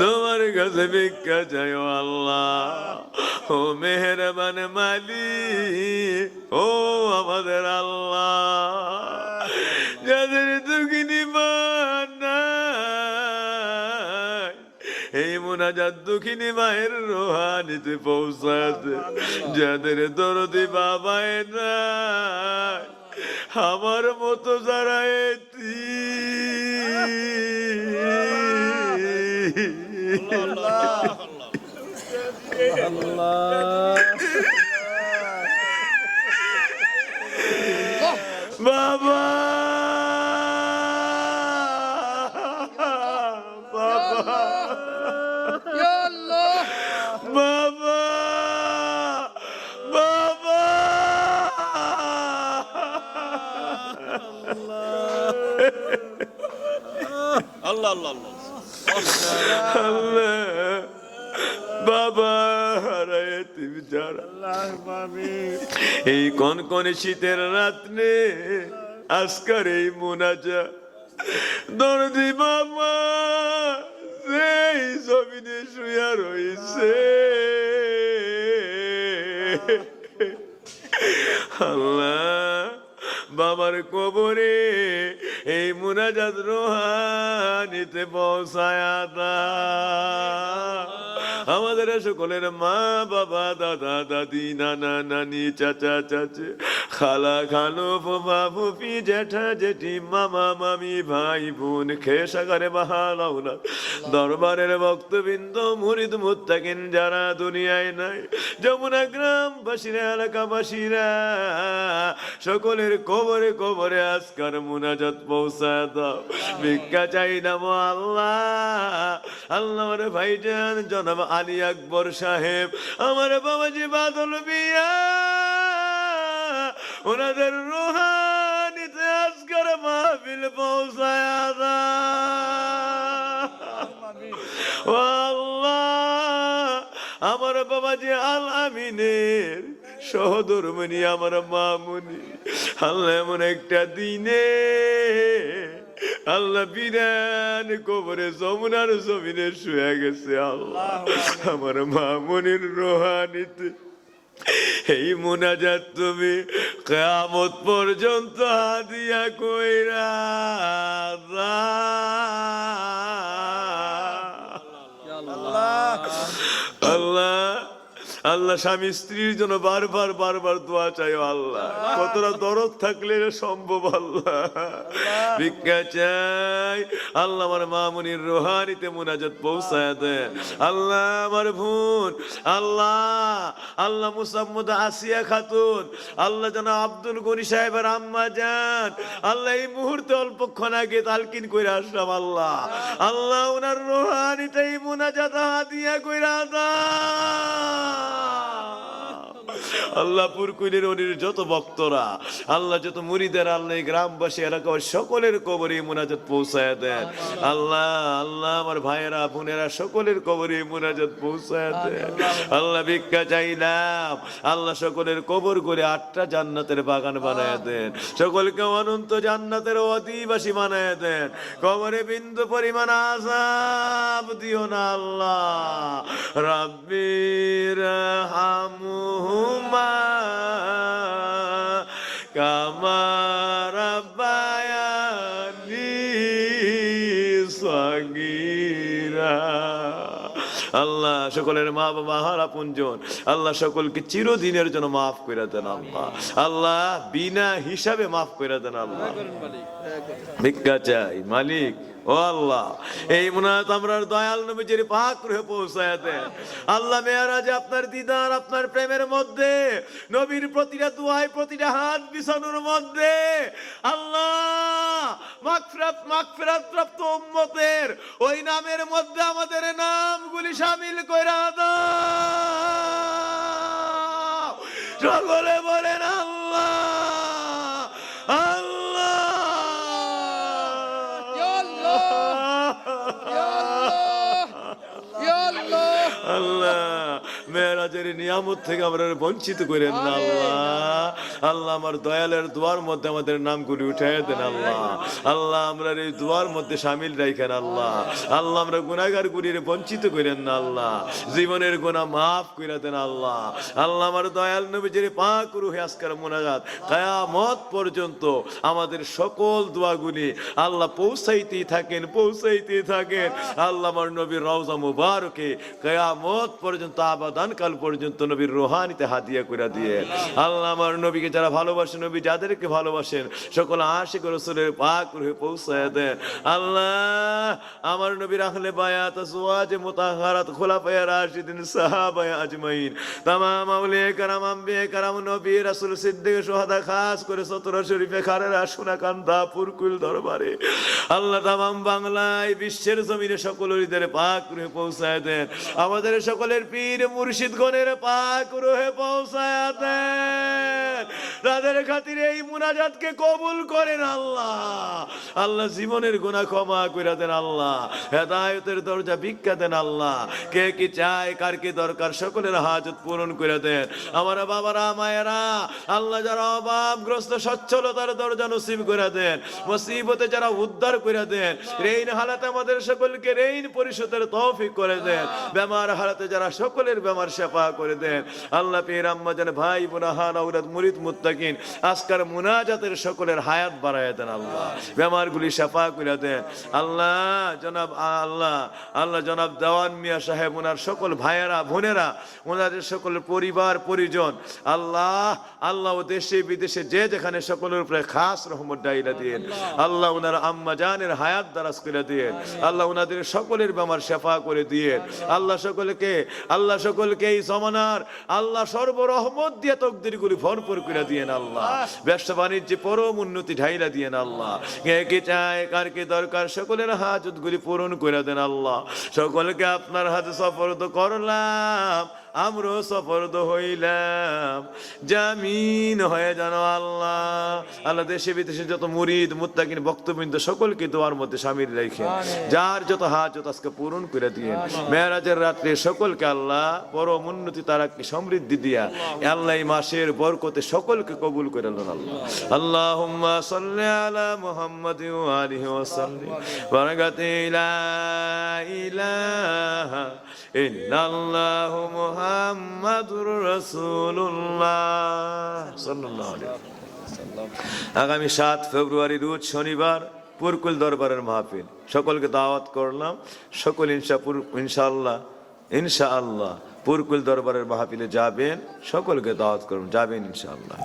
তোমার কাছে ভিক্ষা চাই ও আল্লাহ। ও মেহেরবান মালিক, ও আমাদের আল্লাহ, যাদের দুঃখিনী মা নাই, এই মুনাজাত দুঃখিনী মায়ের রোহানিতে পৌঁছাতে, যাদের দরদি বাবায় নাই, আমার মতো যারা বাবা, বাবা, Ya Allah. বাবা, বাবা, আল্লাহ আল্লাহ আল্লাহ আল্লাহ, বাবা হারায় তুমি যারা এই কনকনে শীতের রাত্রে আজকার এই মুনাজা দরদি বাবা সেই জমিনে শুয়া রয়েছে, আল্লাহ বাবার কবরে এই মুনাজাত রোহানিতে পৌঁছায়া দাও। আমাদের সকলের মা বাবা, দাদা দাদি, নানা নানি, চাচা চাচি, খালা খালু, ফুফা ফুফি, জ্যাঠা জেঠি, মামা মামি, ভাই বোন, খেসাগারে বাহালাউলা, দরবারের ভক্তবৃন্দ, মুরিদ মুত্তাকিন যারা দুনিয়ায় নাই, যমুনা গ্রামবাসীরা, এলাকাবাসীরা, সকলের কবরে কবরে আজকার মুনাজাত পৌঁছায় দাও। ভিক্ষা চাই না আল্লাহ। আল্লাহ আমার ভাইজান জনাব আলী আকবর সাহেব, আমার বাবাজি বাদল মিয়া, ওনাদের রুহানিতে আজকার মাহফিল পৌঁছায় দাও। ও আল্লাহ, আমার বাবাজি আল আমিনের সহধর্মিনী, আমার মামুনি, আল্লাহ এমন একটা দিনে আল্লাহ বিরান কবরে যমুনার জমিনে শুয়ে গেছে। আল্লাহ আমার মামুনির রোহানিতে এই মুনাজাত তুমি কিয়ামত পর্যন্ত হাদিয়া কইরা আল্লাহ। আল্লাহ স্বামী স্ত্রীর জন্য বারবার বারবার দোয়া চাই আল্লাহ, কতটা দরদ থাকলে সম্ভব আল্লাহ। ভিক্ষা চাই আল্লাহ, আমার মামুনির রোহানিতে মুনাজাত পৌঁছায় দেন আল্লাহ। আমার বোন আল্লাহ, আল্লাহ মুসাম্মদ আসিয়া খাতুন, আল্লাহ যেন আব্দুল গনি সাহেবের আম্মা যান, আল্লাহ এই মুহূর্তে অল্পক্ষণ আগে তালকিন কইরা আসলাম আল্লাহ। আল্লাহ ওনার রোহানিতে এই মুনাজাত হাদিয়া কইরা দাও আল্লাহ। পুরকুইলের অনির যত ভক্তরা, আল্লাহ যত মুরিদের, আল্লাহ গ্রামবাসী এলাকার সকলের কবরে মুনাজাত পৌঁছায় দেন আল্লাহ। আল্লাহ আমার ভাইয়েরা বোনেরা সকলের কবরে মুনাজাত পৌঁছায় দেন আল্লাহ। ভিক্ষা চাইলাম আল্লাহ, সকলের কবর করে 8টা জান্নাতের বাগান বানায় দেন, সকলকে অনন্ত জান্নাতের অধিবাসী বানায় দেন, কবরে বিন্দু পরিমাণ আযাব দিও না আল্লাহ। রাব্বির হামহুমা কামা রাব্বায়ানি সাগীরা। আল্লাহ সকলের মা বাবা হার আপনজন, আল্লাহ সকলকে চিরদিনের জন্য মাফ করে দেন আল্লাহ। আল্লাহ বিনা হিসাবে মাফ করে দেন আল্লাহ। ভিক্ষা চাই মালিক, ও আল্লাহ এই মুনাজাত আমরার দয়াল নবীজির পাক রূহে পৌঁছায় দেন আল্লাহ। মেরাজে আপনার দিদার, আপনার প্রেমের মধ্যে, নবীর প্রতিটা দুআয়, প্রতিটা হাত বিছানোর মধ্যে আল্লাহ মাগফিরাত প্রাপ্ত উম্মতের ওই নামের মধ্যে আমাদের নামগুলি শামিল কইরা দাও। সকলে বলেন আল্লাহ আল্লাহ। Ya Allah. Ya আল্লাহ মেরাজের নিয়ামত থেকে আমরা বঞ্চিত করেন না আল্লাহ। আল্লাহ আমার দয়ালের দোয়ার মধ্যে আমাদের নামগুলি উঠাই দেন আল্লাহ। আল্লাহ আমরা এই দোয়ার মধ্যে সামিল রাখেন আল্লাহ। আল্লাহ আমরা গুনাহগার গুলির বঞ্চিত করেন না আল্লাহ। জীবনের গুনাহ মাফ করে দেন আল্লাহ। আল্লাহ আমার দয়াল নবীজির পাক রূহে আজকের মুনাজাত কিয়ামত পর্যন্ত আমাদের সকল দোয়াগুলি আল্লাহ পৌঁছাইতেই থাকেন, পৌঁছাইতেই থাকেন। আল্লাহ আমার নবীর রওজা মুবারকে কিয়ামত পর্যন্ত আবাদান কাল পর্যন্ত নবীর রুহানিতে হাদিয়া করে দিয়ে আল্লাহ আমার নবীকে যারা ভালোবাসেন, নবী যাদেরকে ভালোবাসেন সকল আশিক রাসূলের পাক রূহে পৌঁছায় দেন আল্লাহ। আমার নবীর আহলে বায়াত আজওয়াজে মুতাহহারাত খুলাফায়ে রাশিদিন সাহাবায়ে আজমাইন তামাম আউলিয়া کرام আম্বিয়া کرام নবী রাসূল সিদ্দিক শুহাদা খাস করে সতরা শরীফে খারেরা সোনাকান্দা পুরকুল দরবারে আল্লাহ তামাম বাংলায় বিশ্বের জমিনে সকল ওলিদের পাক রূহে পৌঁছায় দেন। আমাদের সকলের পীর মুর্শিদগণের পাক রূহে পৌঁছায় দেন। তাদের খাতিরে এই মুনাজাতকে কবুল করেন আল্লাহ। আল্লাহ জীবনের গুনাহ ক্ষমা করে দেন আল্লাহ। হেদায়েতের দরজা ভিক্ষা দেন আল্লাহ। কে কি চায়, কার কি দরকার, সকলের হাজত পূরণ করে দেন। আমার বাবারা মায়েরা আল্লাহ যারা অভাবগ্রস্ত সচ্ছলতার দরজা নসিব করে দেন। মুসিবতে যারা উদ্ধার করে দেন। ঋণ হালাতে আমাদের সকলকে ঋণ পরিশোধের তৌফিক করে দেন। বেমার হালাতে যারা সকলের বেমার শেফা করে দেন আল্লাহ। পীর আম্মাজান ভাই বোনাহান আওলাদ মুরিদ মুত্তাকিন আজকের মুনাজাতের সকলের হায়াত বাড়ায় দেন আল্লাহ। বেমারগুলি শেফা করে দেন আল্লাহ। জনাব আল্লাহ জনাব দেওয়ান মিয়া সাহেব ওনার সকল ভাইয়েরা বোনেরা ওনাদের সকল পরিবার পরিজন আল্লাহ ও দেশে বিদেশে যে যেখানে সকলের উপরে খাস রহমত ডাইলা দিয়েন আল্লাহ। ওনার আম্মা জানের হায়াত দারাজ করে দিয়েন আল্লাহ। ওনাদের সকলের বেমার শেফা করে দিয়েন আল্লাহ। সকলকে এই জমানার আল্লাহ সর্বরহমত দিয়ে তকদিরগুলি ভরপুর করে দিয়েন আল্লাহ। ব্যবসা বাণিজ্যে পরম উন্নতি ঢাইলা দিয়েন আল্লাহ। কে কি চায়, কার কি দরকার, সকলের হাজতগুলি পূরণ করে দেন আল্লাহ। সকলকে আপনার হাতে সফরদ করলাম, আমরাও সফরদ হইলাম, জামিন হয়ে জানো আল্লাহ। আল্লাহ দেশে বিদেশে যত মুরিদ মুত্তাকিন বক্তবৃন্দ সকলকে দোয়ার মধ্যে শামিল রাখেন। যার যত হাজত আজকে পূরণ করে দিয়েন। মেরাজের রাত্রে সকলকে আল্লাহ পরম উন্নতি তারাকে সমৃদ্ধি দিয়া আল্লাহ এই মাসের বরকতে সকলকে কবুল করে নেন আল্লাহ। আল্লাহুম্মা সাল্লি আলা মুহাম্মাদ ওয়া আলিহি ওয়া সাল্লিম বারাকাতি লা ইলাহা ইল্লাল্লাহু মুহাম্মাদুর রাসূলুল্লাহ সাল্লাল্লাহু আলাইহি ওয়াসাল্লাম। আগামী 7 ফেব্রুয়ারি রোজ শনিবার পুরকুল দরবারের মাহফিল সকলকে দাওয়াত করলাম। সকল ইনশাআল্লাহ পুরকুল দরবারের মাহফিলে যাবেন, সকলকে দাওয়াত করুন, যাবেন ইনশাআল্লাহ।